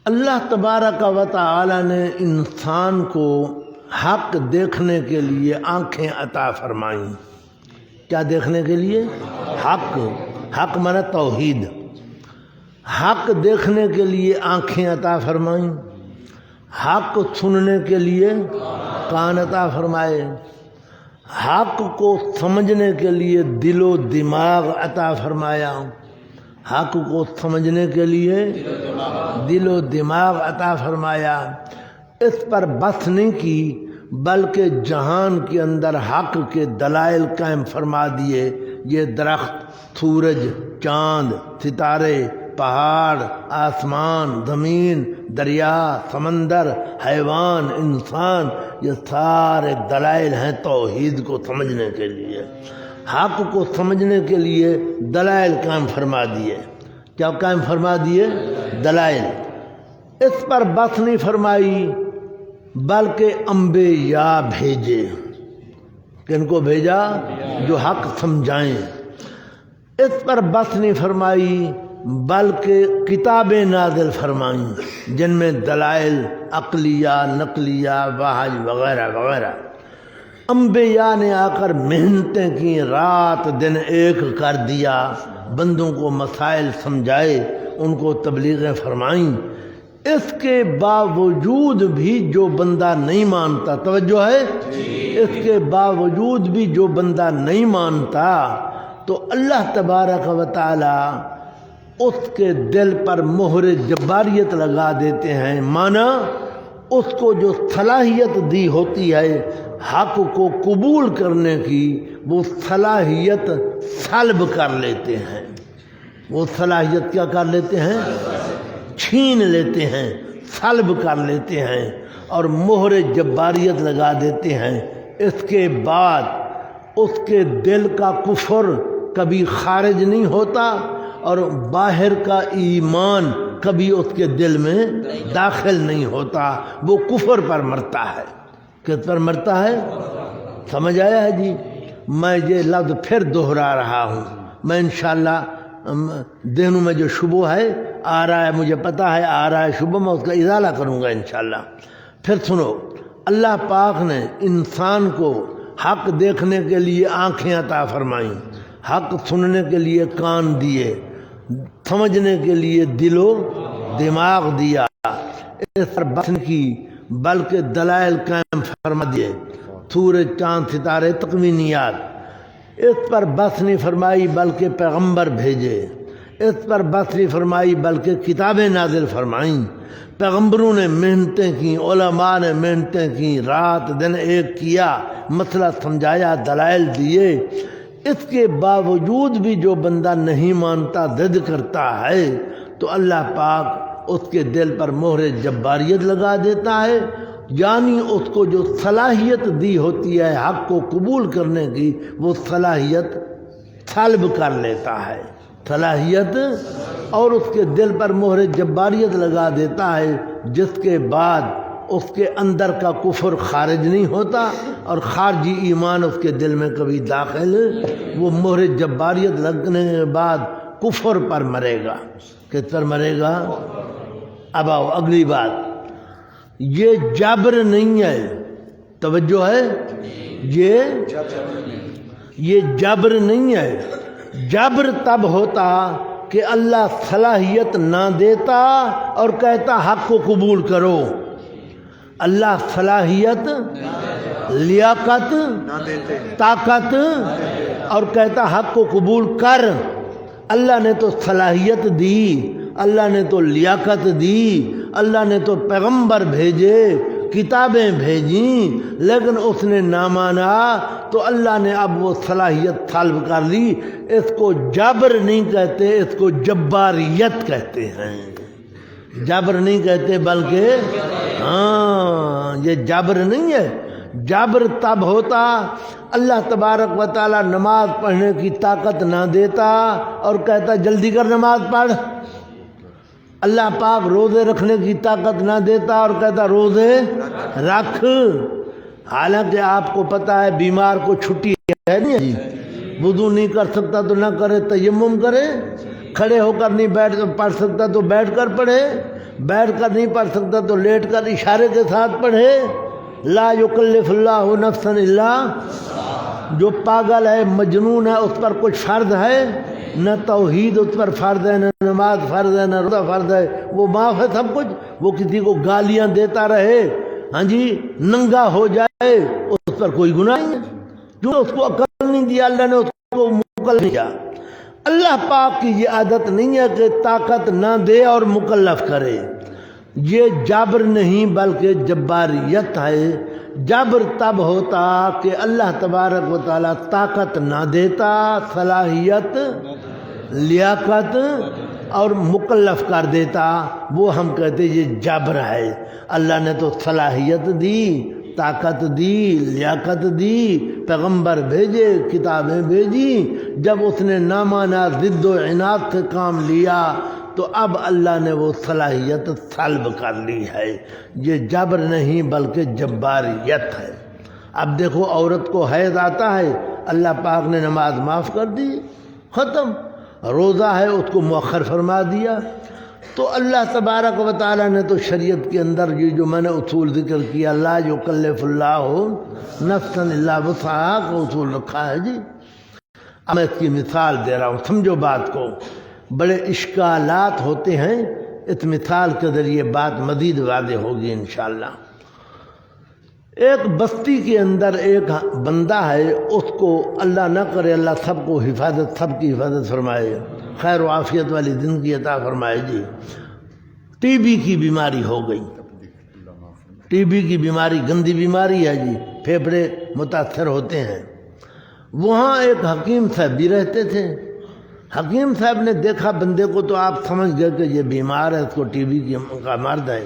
اللہ تبارک و تعالی نے انسان کو حق دیکھنے کے لیے آنکھیں عطا فرمائیں. کیا دیکھنے کے لیے؟ حق مانا توحید. حق دیکھنے کے لیے آنکھیں عطا فرمائیں، حق سننے کے لیے کان عطا فرمائے، حق کو سمجھنے کے لیے دل و دماغ عطا فرمایا. حق کو سمجھنے کے لیے دل و دماغ عطا فرمایا. اس پر بس نہیں کی، بلکہ جہان کے اندر حق کے دلائل قائم فرما دیے یہ درخت، سورج، چاند، ستارے، پہاڑ، آسمان، زمین، دریا، سمندر، حیوان، انسان، یہ سارے دلائل ہیں توحید کو سمجھنے کے لیے۔ حق کو سمجھنے کے لیے دلائل قائم فرما دیے۔ کیا قائم فرما دیے؟ دلائل۔ اس پر بس نہیں فرمائی بلکہ انبیاء بھیجے۔ کن کو بھیجا؟ جو حق سمجھائیں۔ اس پر بس نہیں فرمائی بلکہ کتابیں نازل فرمائیں جن میں دلائل عقلیہ، نقلیہ، وحی وغیرہ وغیرہ۔ انبیاء نے آ کر محنتیں کی، رات دن ایک کر دیا، بندوں کو مسائل سمجھائے، ان کو تبلیغیں فرمائیں۔ اس کے باوجود بھی جو بندہ نہیں مانتا، توجہ ہے، اس کے باوجود بھی جو بندہ نہیں مانتا تو اللہ تبارک و تعالی اس کے دل پر مہر جباریت لگا دیتے ہیں۔ مانا اس کو جو صلاحیت دی ہوتی ہے حق کو قبول کرنے کی، وہ صلاحیت سلب کر لیتے ہیں۔ وہ صلاحیت کیا کر لیتے ہیں؟ چھین لیتے ہیں، سلب کر لیتے ہیں اور مہر جباریت لگا دیتے ہیں۔ اس کے بعد اس کے دل کا کفر کبھی خارج نہیں ہوتا اور باہر کا ایمان کبھی اس کے دل میں داخل نہیں ہوتا، وہ کفر پر مرتا ہے۔ کس پر مرتا ہے؟ سمجھ آیا ہے جی؟ میں یہ لفظ پھر دہرا رہا ہوں۔ میں انشاءاللہ دہنوں میں جو شبہ ہے آ رہا ہے، مجھے پتہ ہے آ رہا ہے شبہ، میں اس کا ازالہ کروں گا انشاءاللہ۔ پھر سنو، اللہ پاک نے انسان کو حق دیکھنے کے لیے آنکھیں عطا فرمائیں، حق سننے کے لیے کان دیے، سمجھنے کے لیے دل و دماغ دیا۔ اس پر بس نہیں کی بلکہ دلائل قائم فرما دیے، سورج، چاند، ستارے، تقوینیات۔ اس پر بس نہیں فرمائی بلکہ پیغمبر بھیجے۔ اس پر بس نہیں فرمائی بلکہ کتابیں نازل فرمائیں۔ پیغمبروں نے محنتیں کی، علماء نے محنتیں کی، رات دن ایک کیا، مسئلہ سمجھایا، دلائل دیے۔ اس کے باوجود بھی جو بندہ نہیں مانتا، ضد کرتا ہے، تو اللہ پاک اس کے دل پر مہر جباریت لگا دیتا ہے، یعنی اس کو جو صلاحیت دی ہوتی ہے حق کو قبول کرنے کی، وہ صلاحیت سلب کر لیتا ہے، صلاحیت، اور اس کے دل پر مہر جباریت لگا دیتا ہے، جس کے بعد اس کے اندر کا کفر خارج نہیں ہوتا اور خارجی ایمان اس کے دل میں کبھی داخل، وہ مہر جباریت لگنے کے بعد کفر پر مرے گا۔ کس پر مرے گا؟ اب آؤ اگلی بات، یہ جبر نہیں ہے، توجہ ہے، یہ جبر نہیں ہے۔ جبر تب ہوتا کہ اللہ صلاحیت نہ دیتا اور کہتا حق کو قبول کرو۔ اللہ صلاحیت، لیاقت، طاقت اور کہتا حق کو قبول کر۔ اللہ نے تو صلاحیت دی، اللہ نے تو لیاقت دی، اللہ نے تو پیغمبر بھیجے، کتابیں بھیجیں، لیکن اس نے نہ مانا تو اللہ نے اب وہ صلاحیت طلب کر لی۔ اس کو جبر نہیں کہتے، اس کو جباریت کہتے ہیں۔ جبر نہیں کہتے بلکہ یہ جبر نہیں ہے۔ جبر تب ہوتا اللہ تبارک و تعالی نماز پڑھنے کی طاقت نہ دیتا اور کہتا جلدی کر نماز پڑھ۔ اللہ پاک روزے رکھنے کی طاقت نہ دیتا اور کہتا روزے رکھ۔ حالانکہ آپ کو پتہ ہے بیمار کو چھٹی ہے نہیں جی، وضو نہیں کر سکتا تو نہ کرے، تیمم کرے، کھڑے ہو کر نہیں بیٹھ پڑھ سکتا تو بیٹھ کر پڑھے، بیٹھ کر نہیں پڑھ سکتا تو لیٹ کر اشارے کے ساتھ پڑھے۔ لا یکلف اللہ نفسا الا، جو پاگل ہے، مجنون ہے، اس پر کچھ فرض ہے؟ نہ توحید اس پر فرض ہے، نہ نماز فرض ہے، نہ روزہ فرض ہے، وہ معاف ہے سب کچھ۔ وہ کسی کو گالیاں دیتا رہے، ہاں جی، ننگا ہو جائے، اس پر کوئی گناہ نہیں ہے، کیوں اس کو عقل نہیں دیا اللہ نے، اس کو مکلف نہیں کیا۔ اللہ پاک کی یہ عادت نہیں ہے کہ طاقت نہ دے اور مکلف کرے، یہ جبر نہیں بلکہ جباریت ہے۔ جبر تب ہوتا کہ اللہ تبارک و تعالیٰ طاقت نہ دیتا، صلاحیت لیاقت اور مکلف کر دیتا، وہ ہم کہتے یہ جبر ہے۔ اللہ نے تو صلاحیت دی، طاقت دی، لیاقت دی، پیغمبر بھیجے، کتابیں بھیجی، جب اس نے نہ مانا، ضد و عناد سے کام لیا تو اب اللہ نے وہ صلاحیت سلب کر لی ہے۔ یہ جبر نہیں بلکہ جباریت ہے۔ اب دیکھو عورت کو حیض آتا ہے، اللہ پاک نے نماز معاف کر دی، ختم۔ روزہ ہے اس کو مؤخر فرما دیا۔ تو اللہ تبارک و تعالیٰ نے تو شریعت کے اندر یہ جو میں نے اصول ذکر کیا، لا یکلف اللہ نفسا الا وسعہا کا اصول رکھا ہے جی۔ اب میں اس کی مثال دے رہا ہوں، سمجھو بات کو۔ بڑے اشکالات ہوتے ہیں، اس مثال کے ذریعے بات مزید واضح ہوگی انشاءاللہ۔ ایک بستی کے اندر ایک بندہ ہے، اس کو اللہ نہ کرے اللہ سب کو حفاظت، سب کی حفاظت فرمائے، خیر و عافیت والی زندگی عطا فرمائے جی۔ ٹی بی کی بیماری ہو گئی۔ ٹی بی کی بیماری گندی بیماری ہے جی، پھیپھڑے متاثر ہوتے ہیں۔ وہاں ایک حکیم صاحب بھی رہتے تھے۔ حکیم صاحب نے دیکھا بندے کو تو آپ سمجھ گئے کہ یہ بیمار ہے، اس کو ٹی بی کا مرض ہے۔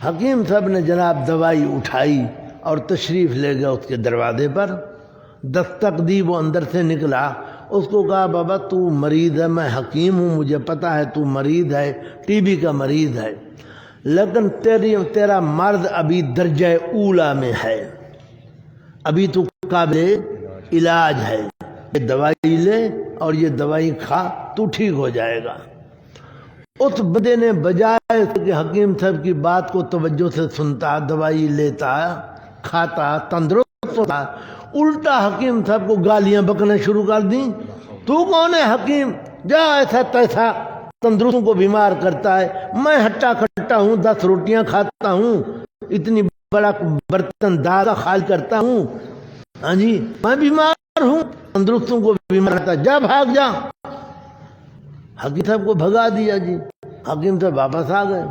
حکیم صاحب نے جناب دوائی اٹھائی اور تشریف لے گیا اس کے دروازے پر، دستک دی، وہ اندر سے نکلا۔ اس کو کہا بابا تو مریض ہے، میں حکیم ہوں، مجھے پتہ ہے تو مریض ہے، ٹی بی کا مریض ہے، لیکن تیرا مرض ابھی درجہ اولا میں ہے، ابھی تو قابل علاج ہے، یہ دوائی لے اور یہ دوائی کھا تو ٹھیک ہو جائے گا۔ اس بندے نے بجائے کہ حکیم صاحب کی بات کو توجہ سے سنتا، دوائی لیتا، کھاتا، تندرست ہوتا، الٹا حکیم صاحب کو گالیاں بکنا شروع کر دیں۔ تو کون ہے حکیم؟ جا ایسا تیسا تندرستوں کو بیمار کرتا ہے، میں ہٹا کھٹا ہوں، 10 روٹیاں کھاتا ہوں، اتنی بڑا برتن دادا خال کرتا ہوں، ہاں جی میں بیمار ہوں، تندرستوں کو بیمار کرتا، جا بھاگ جا۔ حکیم صاحب کو بھگا دیا جی۔ حکیم صاحب واپس آ گئے۔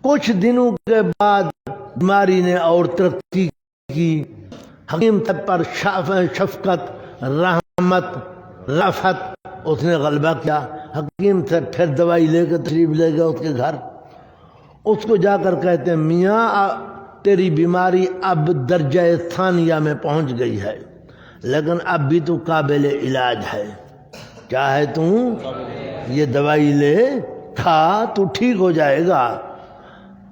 کچھ دنوں کے بعد بیماری نے اور ترقی کی، حکیم صاحب پر شفقت، رحمت، رفت اس نے غلبہ کیا۔ حکیم صاحب پھر دوائی لے کے تشریف لے گئے اس کے گھر۔ اس کو جا کر کہتے ہیں میاں تیری بیماری اب درجہ ثانیہ میں پہنچ گئی ہے، لیکن اب بھی تو قابل علاج ہے، چاہے تو یہ دوائی لے کھا تو ٹھیک ہو جائے گا،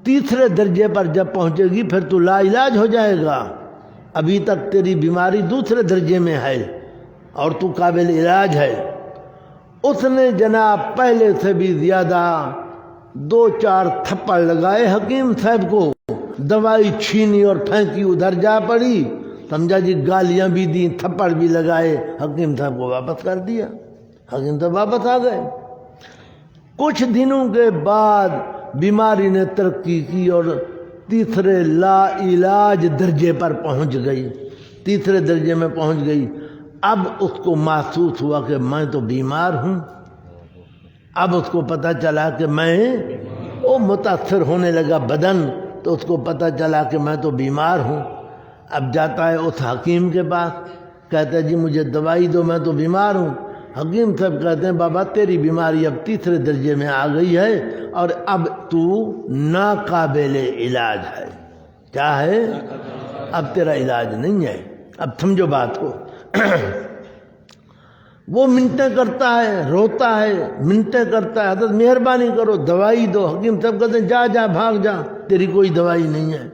تیسرے درجے پر جب پہنچے گی پھر تو لا علاج ہو جائے گا، ابھی تک تیری بیماری دوسرے درجے میں ہے اور تو قابل علاج ہے۔ اس نے جناب پہلے سے بھی زیادہ 2-4 تھپڑ لگائے حکیم صاحب کو، دوائی چھینی اور پھینکی، ادھر جا پڑی، سمجھا جی، گالیاں بھی دیں، تھپڑ بھی لگائے، حکیم صاحب کو واپس کر دیا۔ حکیم صاحب واپس آ گئے۔ کچھ دنوں کے بعد بیماری نے ترقی کی اور تیسرے لا علاج درجے پر پہنچ گئی، تیسرے درجے میں پہنچ گئی۔ اب اس کو محسوس ہوا کہ میں تو بیمار ہوں، اب اس کو پتہ چلا کہ میں متاثر ہونے لگا بدن، تو اس کو پتہ چلا کہ میں تو بیمار ہوں۔ اب جاتا ہے اس حکیم کے پاس، کہتا ہے جی مجھے دوائی دو، میں تو بیمار ہوں۔ حکیم صاحب کہتے ہیں بابا تیری بیماری اب تیسرے درجے میں آ گئی ہے اور اب تو ناقابل علاج ہے، کیا ہے؟ اب تیرا علاج نہیں ہے۔ اب سمجھو بات کو۔ وہ منتیں کرتا ہے، روتا ہے، منتیں کرتا ہے، حضرت مہربانی کرو دوائی دو۔ حکیم صاحب کہتے ہیں جا جا بھاگ جا، تیری کوئی دوائی نہیں ہے۔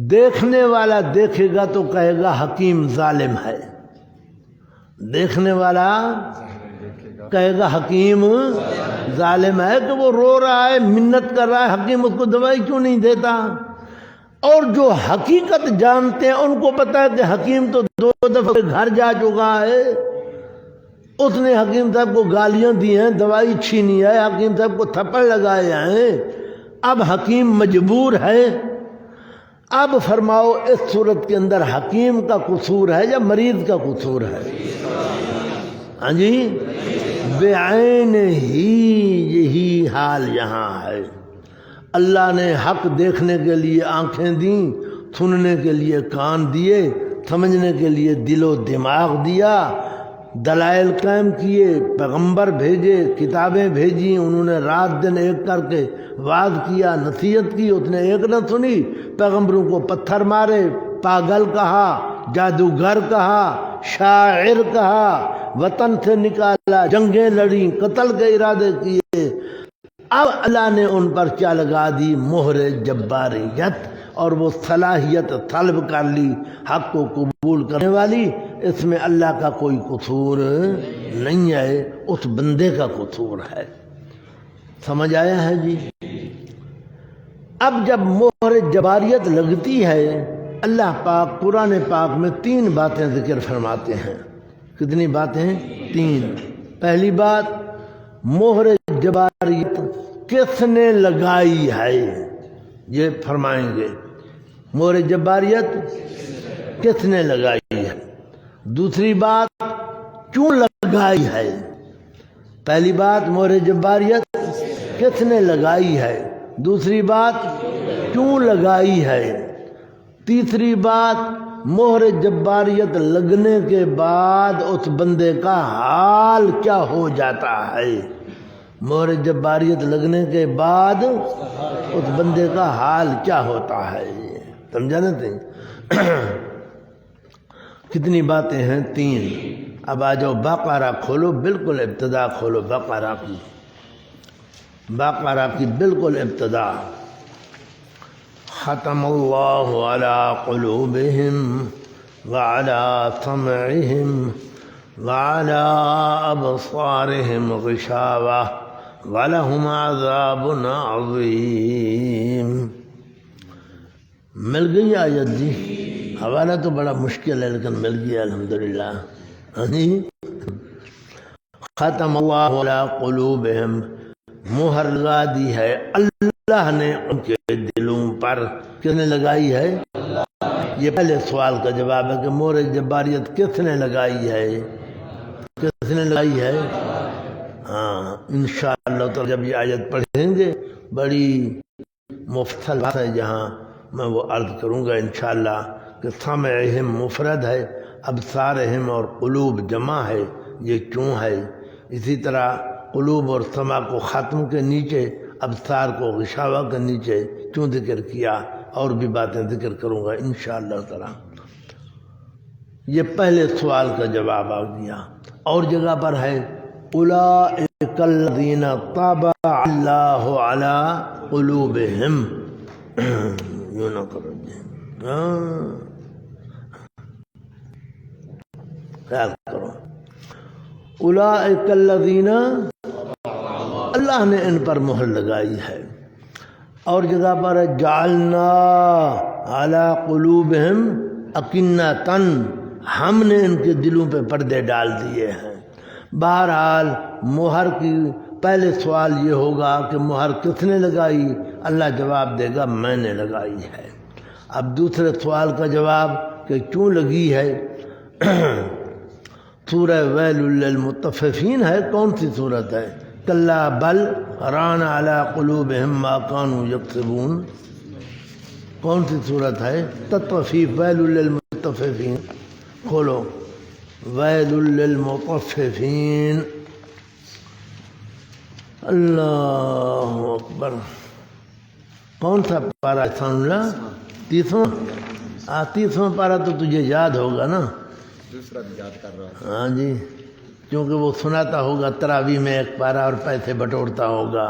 دیکھنے والا دیکھے گا تو کہے گا حکیم ظالم ہے، دیکھنے والا کہے گا حکیم ظالم ہے کہ وہ رو رہا ہے، منت کر رہا ہے، حکیم اس کو دوائی کیوں نہیں دیتا۔ اور جو حقیقت جانتے ہیں ان کو پتا ہے کہ حکیم تو 2 دفعہ گھر جا چکا ہے، اس نے حکیم صاحب کو گالیاں دی ہیں، دوائی چھینی ہے، حکیم صاحب کو تھپڑ لگائے ہیں، اب حکیم مجبور ہے۔ اب فرماؤ اس صورت کے اندر حکیم کا قصور ہے یا مریض کا قصور ہے؟ ہاں جی، بعین ہی یہی حال یہاں ہے۔ اللہ نے حق دیکھنے کے لیے آنکھیں دیں سننے کے لیے کان دیے، سمجھنے کے لیے دل و دماغ دیا، دلائل قائم کیے، پیغمبر بھیجے، کتابیں بھیجی، انہوں نے رات دن ایک کر کے وعظ کیا، نصیحت کی، اس نے ایک نہ سنی، پیغمبروں کو پتھر مارے، پاگل کہا، جادوگر کہا، شاعر کہا، وطن سے نکالا، جنگیں لڑیں، قتل کے ارادے کیے۔ اب اللہ نے ان پر کیا لگا دی؟ مہر جباریت، اور وہ صلاحیت طلب کر لی حق کو قبول کرنے والی۔ اس میں اللہ کا کوئی قصور نہیں ہے، اس بندے کا قصور ہے۔ سمجھ آیا ہے جی؟ اب جب مہر جباریت لگتی ہے، اللہ پاک قرآن پاک میں 3 باتیں ذکر فرماتے ہیں۔ کتنی باتیں؟ 3۔ پہلی بات، مہر جباریت کس نے لگائی ہے، یہ فرمائیں گے۔ مہر جباریت کس نے لگائی ہے؟ دوسری بات، کیوں لگائی ہے؟ پہلی بات، مہر جباریت کس نے لگائی ہے؟ دوسری بات، کیوں لگائی ہے؟ تیسری بات، مہر جباریت لگنے کے بعد اس بندے کا حال کیا ہو جاتا ہے؟ مہر جباریت لگنے کے بعد اس بندے کا حال کیا ہوتا ہے؟ سمجھا نا تھی؟ کتنی باتیں ہیں؟ 3۔ اب آ جاؤ بقرہ کھولو، بالکل ابتدا کھولو بقرہ کی، بقرہ کی بالکل ابتدا۔ ختم اللہ علی قلوبہم وعلی سمعہم وعلی ابصارہم غشاوہ وَلَهُمْ عَذَابٌ عَظِيمٌ۔ مل گئی آیت جی؟ حوالہ تو بڑا مشکل ہے لیکن مل گیا الحمدللہ۔ ختم اللہ علی قلوبہم، مہر لگا دی ہے اللہ نے ان کے دلوں پر۔ کس نے لگائی ہے؟ یہ پہلے سوال کا جواب ہے کہ مہر جباریت کس نے لگائی ہے؟ کس نے لگائی ہے؟ ہاں، انشاءاللہ تو جب یہ آیت پڑھیں گے بڑی مفصل بات ہے، جہاں میں وہ عرض کروں گا انشاءاللہ کہ سمعہم مفرد ہے، ابصارہم اور قلوب جمع ہے، یہ کیوں ہے؟ اسی طرح قلوب اور سمع کو ختم کے نیچے، ابصار کو غشاوہ کے نیچے کیوں ذکر کیا، اور بھی باتیں ذکر کروں گا انشاءاللہ تعالی۔ یہ پہلے سوال کا جواب آ گیا۔ اور جگہ پر ہے اولئک الذین طبع اللہ علی قلوبہم، یوں نہ کرو جی، خیال کرو۔ اولئک الذین، اللہ نے ان پر مہر لگائی ہے۔ اور جگہ پر جعلنا علی قلوبہم اکنۃ، ہم نے ان کے دلوں پہ پردے ڈال دیے ہیں۔ بہرحال مہر کی پہلے سوال یہ ہوگا کہ مہر کس نے لگائی؟ اللہ جواب دے گا میں نے لگائی ہے۔ اب دوسرے سوال کا جواب کہ کیوں لگی ہے؟ سورہ ویل للمطففین ہے، کون سی صورت ہے؟ کلا بل ران علی قلوبہم ما کانوا یکسبون، کون سی صورت ہے؟ تطفیف، ویل للمطففین، کھولو ویل للمطففین۔ اللہ اکبر، کون سا پارہ ہے؟ سنلا 30واں، 30واں پارہ تو تجھے یاد ہوگا نا؟ دوسرا بھی یاد کر رہا ہوں۔ ہاں جی، کیونکہ وہ سناتا ہوگا تراویح میں ایک پارہ اور پیسے بٹورتا ہوگا۔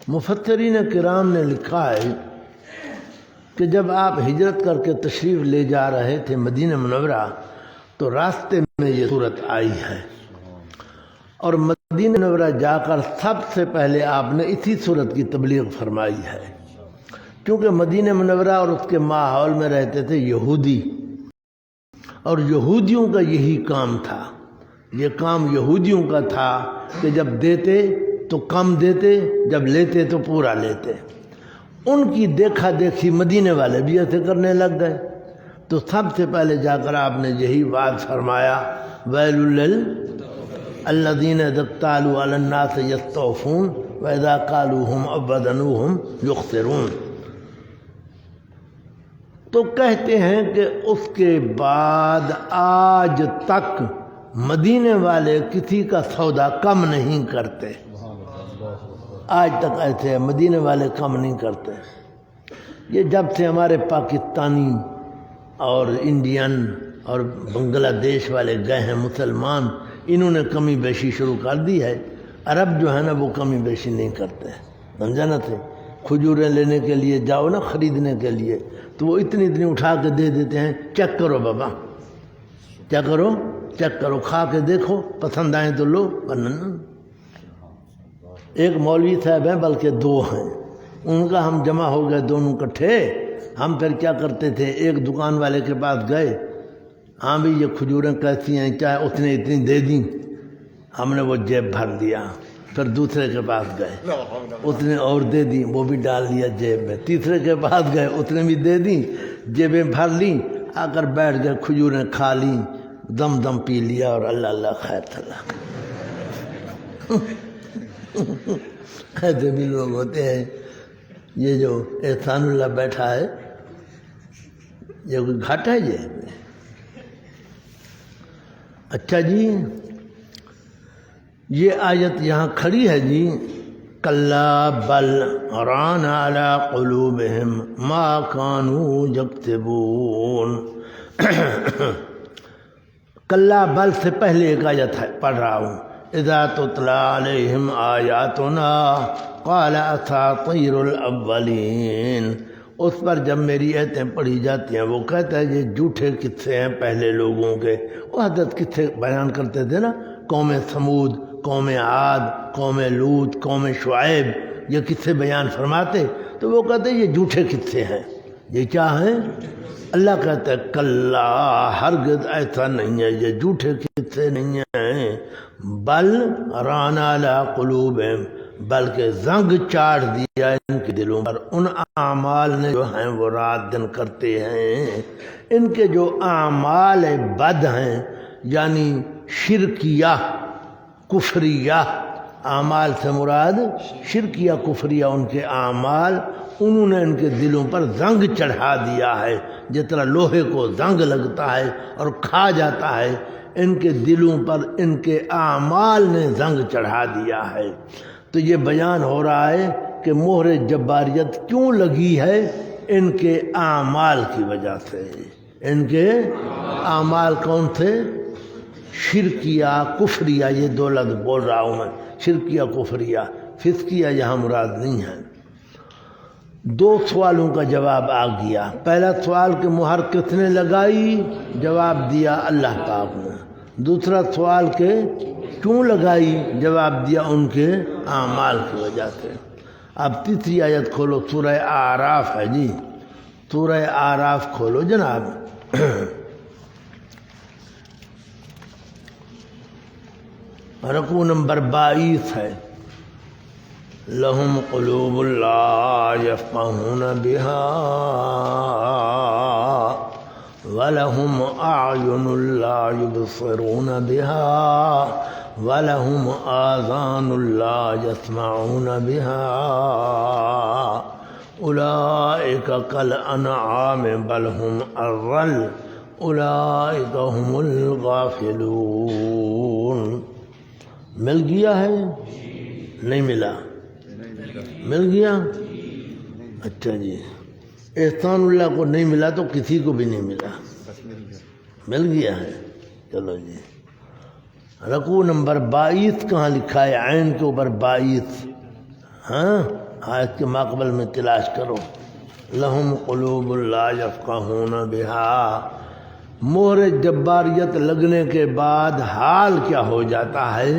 مفسرین کرام نے لکھا ہے کہ جب آپ ہجرت کر کے تشریف لے جا رہے تھے مدینہ منورہ تو راستے میں یہ صورت آئی ہے، اور مدینہ منورہ جا کر سب سے پہلے آپ نے اسی صورت کی تبلیغ فرمائی ہے، کیونکہ مدینہ منورہ اور اس کے ماحول میں رہتے تھے یہودی، اور یہودیوں کا یہی کام تھا، یہ کام یہودیوں کا تھا کہ جب دیتے تو کم دیتے، جب لیتے تو پورا لیتے۔ ان کی دیکھا دیکھی مدینے والے بھی ایسے کرنے لگ گئے، تو سب سے پہلے جا کر آپ نے یہی بات فرمایا ویل الذین اذا اکتالوا علی الناس یستوفون واذا قالوهم او وزنوهم یخسرون. تو کہتے ہیں کہ اس کے بعد آج تک مدینے والے کسی کا سودا کم نہیں کرتے. آج تک ایسے ہیں مدینے والے کم نہیں کرتے. یہ جب سے ہمارے پاکستانی اور انڈین اور بنگلہ دیش والے گئے ہیں مسلمان، انہوں نے کمی بیشی شروع کر دی ہے. عرب جو ہے نا وہ کمی بیشی نہیں کرتے، سمجھا نا. تھے کھجوریں لینے کے لیے جاؤ نا خریدنے کے لیے تو وہ اتنی اٹھا کے دے دیتے ہیں. چیک کرو بابا، کیا کرو، چیک کرو، کھا کے دیکھو، پسند آئیں تو لو ورنہ نہ. ایک مولوی صاحب ہیں بلکہ دو ہیں، ان کا ہم جمع ہو گئے دونوں اکٹھے. ہم پھر کیا کرتے تھے، ایک دکان والے کے پاس گئے، ہاں بھی یہ کھجوریں کیسی ہیں، چاہے اس نے اتنی دے دیں، ہم نے وہ جیب بھر دیا. پھر دوسرے کے پاس گئے، اس نے اور دے دی، وہ بھی ڈال دیا جیب میں. تیسرے کے پاس گئے، اس نے بھی دے دی، جیبیں بھر لیں. آ کر بیٹھ گئے، کھجوریں کھا لیں، دم دم پی لیا اور اللہ اللہ خیر تھلا. ایسے بھی لوگ ہوتے ہیں. یہ جو احسان اللہ بیٹھا ہے یہ کوئی گھاٹا ہے یہ. اچھا جی، یہ آیت یہاں کھڑی ہے جی. کلا بل ران علی قلوبہم ما کانوا یکسبون. کلا بل سے پہلے ایک آیت ہے پڑھ رہا ہوں. اذا تتلی علیہم آیاتنا قال اساطیر الاولین. اس پر جب میری آیتیں پڑھی جاتی ہیں وہ کہتا ہے یہ جھوٹے قصے ہیں پہلے لوگوں کے. وہ حضرت قصے بیان کرتے تھے نا، قوم سمود، قوم عاد، قوم لوط، قوم شعیب، یہ قصے بیان فرماتے تو وہ کہتے ہیں یہ جھوٹے قصے ہیں. یہ کیا ہیں؟ اللہ کہتا ہے کلا، ہرگز ایسا نہیں ہے، یہ جھوٹے قصے نہیں ہیں. بل ران علی قلوبہم، بلکہ زنگ چاڑ دیا ان کے دلوں پر ان اعمال نے جو ہیں وہ رات دن کرتے ہیں. ان کے جو اعمال بد ہیں، یعنی شرکیہ کفریہ، اعمال سے مراد شرکیہ کفریہ ان کے اعمال، انہوں نے ان کے دلوں پر زنگ چڑھا دیا ہے. جس طرح لوہے کو زنگ لگتا ہے اور کھا جاتا ہے، ان کے دلوں پر ان کے اعمال نے زنگ چڑھا دیا ہے. تو یہ بیان ہو رہا ہے کہ مہر جباریت کیوں لگی ہے، ان کے اعمال کی وجہ سے. ان کے اعمال کون تھے؟ شرکیہ کفریہ. یہ دو لفظ بول رہا ہوں میں، شرکیہ کفریہ. فسقیہ یہاں مراد نہیں ہے. دو سوالوں کا جواب آ گیا. پہلا سوال کہ مہر کس نے لگائی، جواب دیا اللہ پاک نے. دوسرا سوال کہ کیوں لگائی، جواب دیا ان کے اعمال کی وجہ سے. اب تیسری آیت کھولو، سورہ اعراف ہے جی. سورہ اعراف کھولو جناب. رکوع نمبر 22 ہے. لہم قلوب لا یفقہون بہا ولہم اعین لا یبصرون بہا ولہم آذان لا یسمعون بہا اولئک کالانعام بل ہم اضل اولئک ہم الغافلون. مل گیا ہے؟ نہیں ملا؟ مل گیا؟ اچھا جی. احسان اللہ کو نہیں ملا تو کسی کو بھی نہیں ملا، مل گیا ہے. چلو جی. رکوع نمبر 22 کہاں لکھا ہے؟ عین کے اوپر 22. ہاں، آیت کے ماقبل میں تلاش کرو. لہم قلوب لا یفقہون بہا. مہر جباریت لگنے کے بعد حال کیا ہو جاتا ہے؟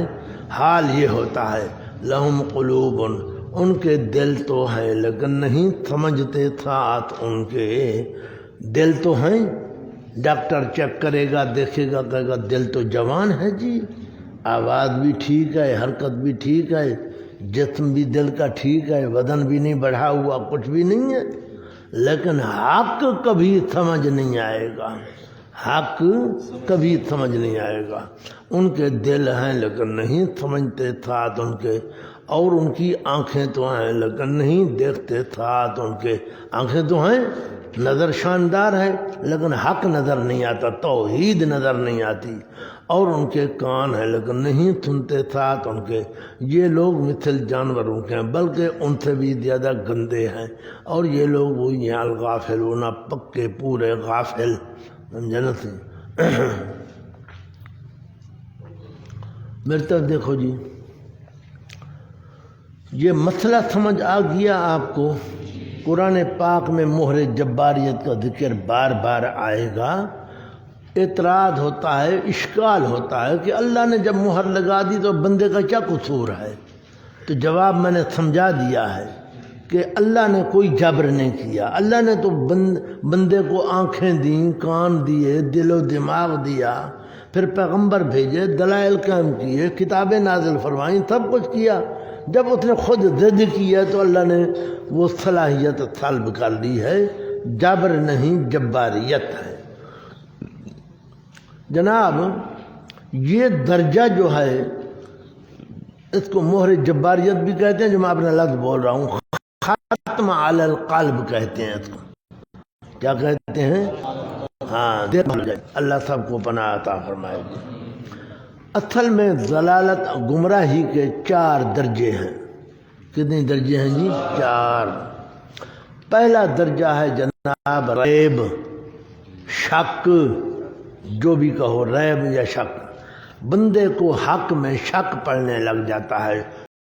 حال یہ ہوتا ہے لہم قلوب، ان کے دل تو ہیں لیکن نہیں سمجھتے. ساتھ ان کے دل تو ہیں. ڈاکٹر چیک کرے گا، دیکھے گا، کہے گا دل تو جوان ہے جی، آواز بھی ٹھیک ہے، حرکت بھی ٹھیک ہے، جسم بھی دل کا ٹھیک ہے، وزن بھی نہیں بڑھا ہوا، کچھ بھی نہیں ہے. لیکن حق کبھی سمجھ نہیں آئے گا. حق کبھی سمجھ نہیں آئے گا. ان کے دل ہیں لیکن نہیں سمجھتے ساتھ ان کے، اور ان کی آنکھیں تو ہیں لیکن نہیں دیکھتے ساتھ ان کے. آنکھیں تو ہیں، نظر شاندار ہے لیکن حق نظر نہیں آتا، توحید نظر نہیں آتی. اور ان کے کان ہیں لیکن نہیں سنتے ساتھ ان کے. یہ لوگ مثل جانوروں کے ہیں بلکہ ان سے بھی زیادہ گندے ہیں. اور یہ لوگ وہی ہیں الغافلون، پکے پورے غافل. جنت میری طرف دیکھو جی، یہ مسئلہ سمجھ آ گیا آپ کو. قرآن پاک میں مہر جباریت کا ذکر بار بار آئے گا. اعتراض ہوتا ہے، اشکال ہوتا ہے کہ اللہ نے جب مہر لگا دی تو بندے کا کیا قصور ہے؟ تو جواب میں نے سمجھا دیا ہے کہ اللہ نے کوئی جبر نہیں کیا. اللہ نے تو بندے کو آنکھیں دیں، کان دیے، دل و دماغ دیا، پھر پیغمبر بھیجے، دلائل قائم کیے، کتابیں نازل فرمائیں، سب کچھ کیا. جب اس نے خود ضد کیا تو اللہ نے وہ صلاحیت طلب کر لی ہے. جبر نہیں، جباریت ہے. جناب یہ درجہ جو ہے اس کو مہر جباریت بھی کہتے ہیں، جو میں اپنا لفظ بول رہا ہوں. ختم علی القلب کہتے ہیں اس کو. کیا کہتے ہیں؟ ہاں، اللہ سب کو پناہ عطا فرمائے. اصل میں ضلالت گمراہی کے 4 درجے ہیں. کتنے درجے ہیں جی؟ 4. پہلا درجہ ہے جناب ریب، شک، جو بھی کہو، ریب یا شک. بندے کو حق میں شک پڑنے لگ جاتا ہے،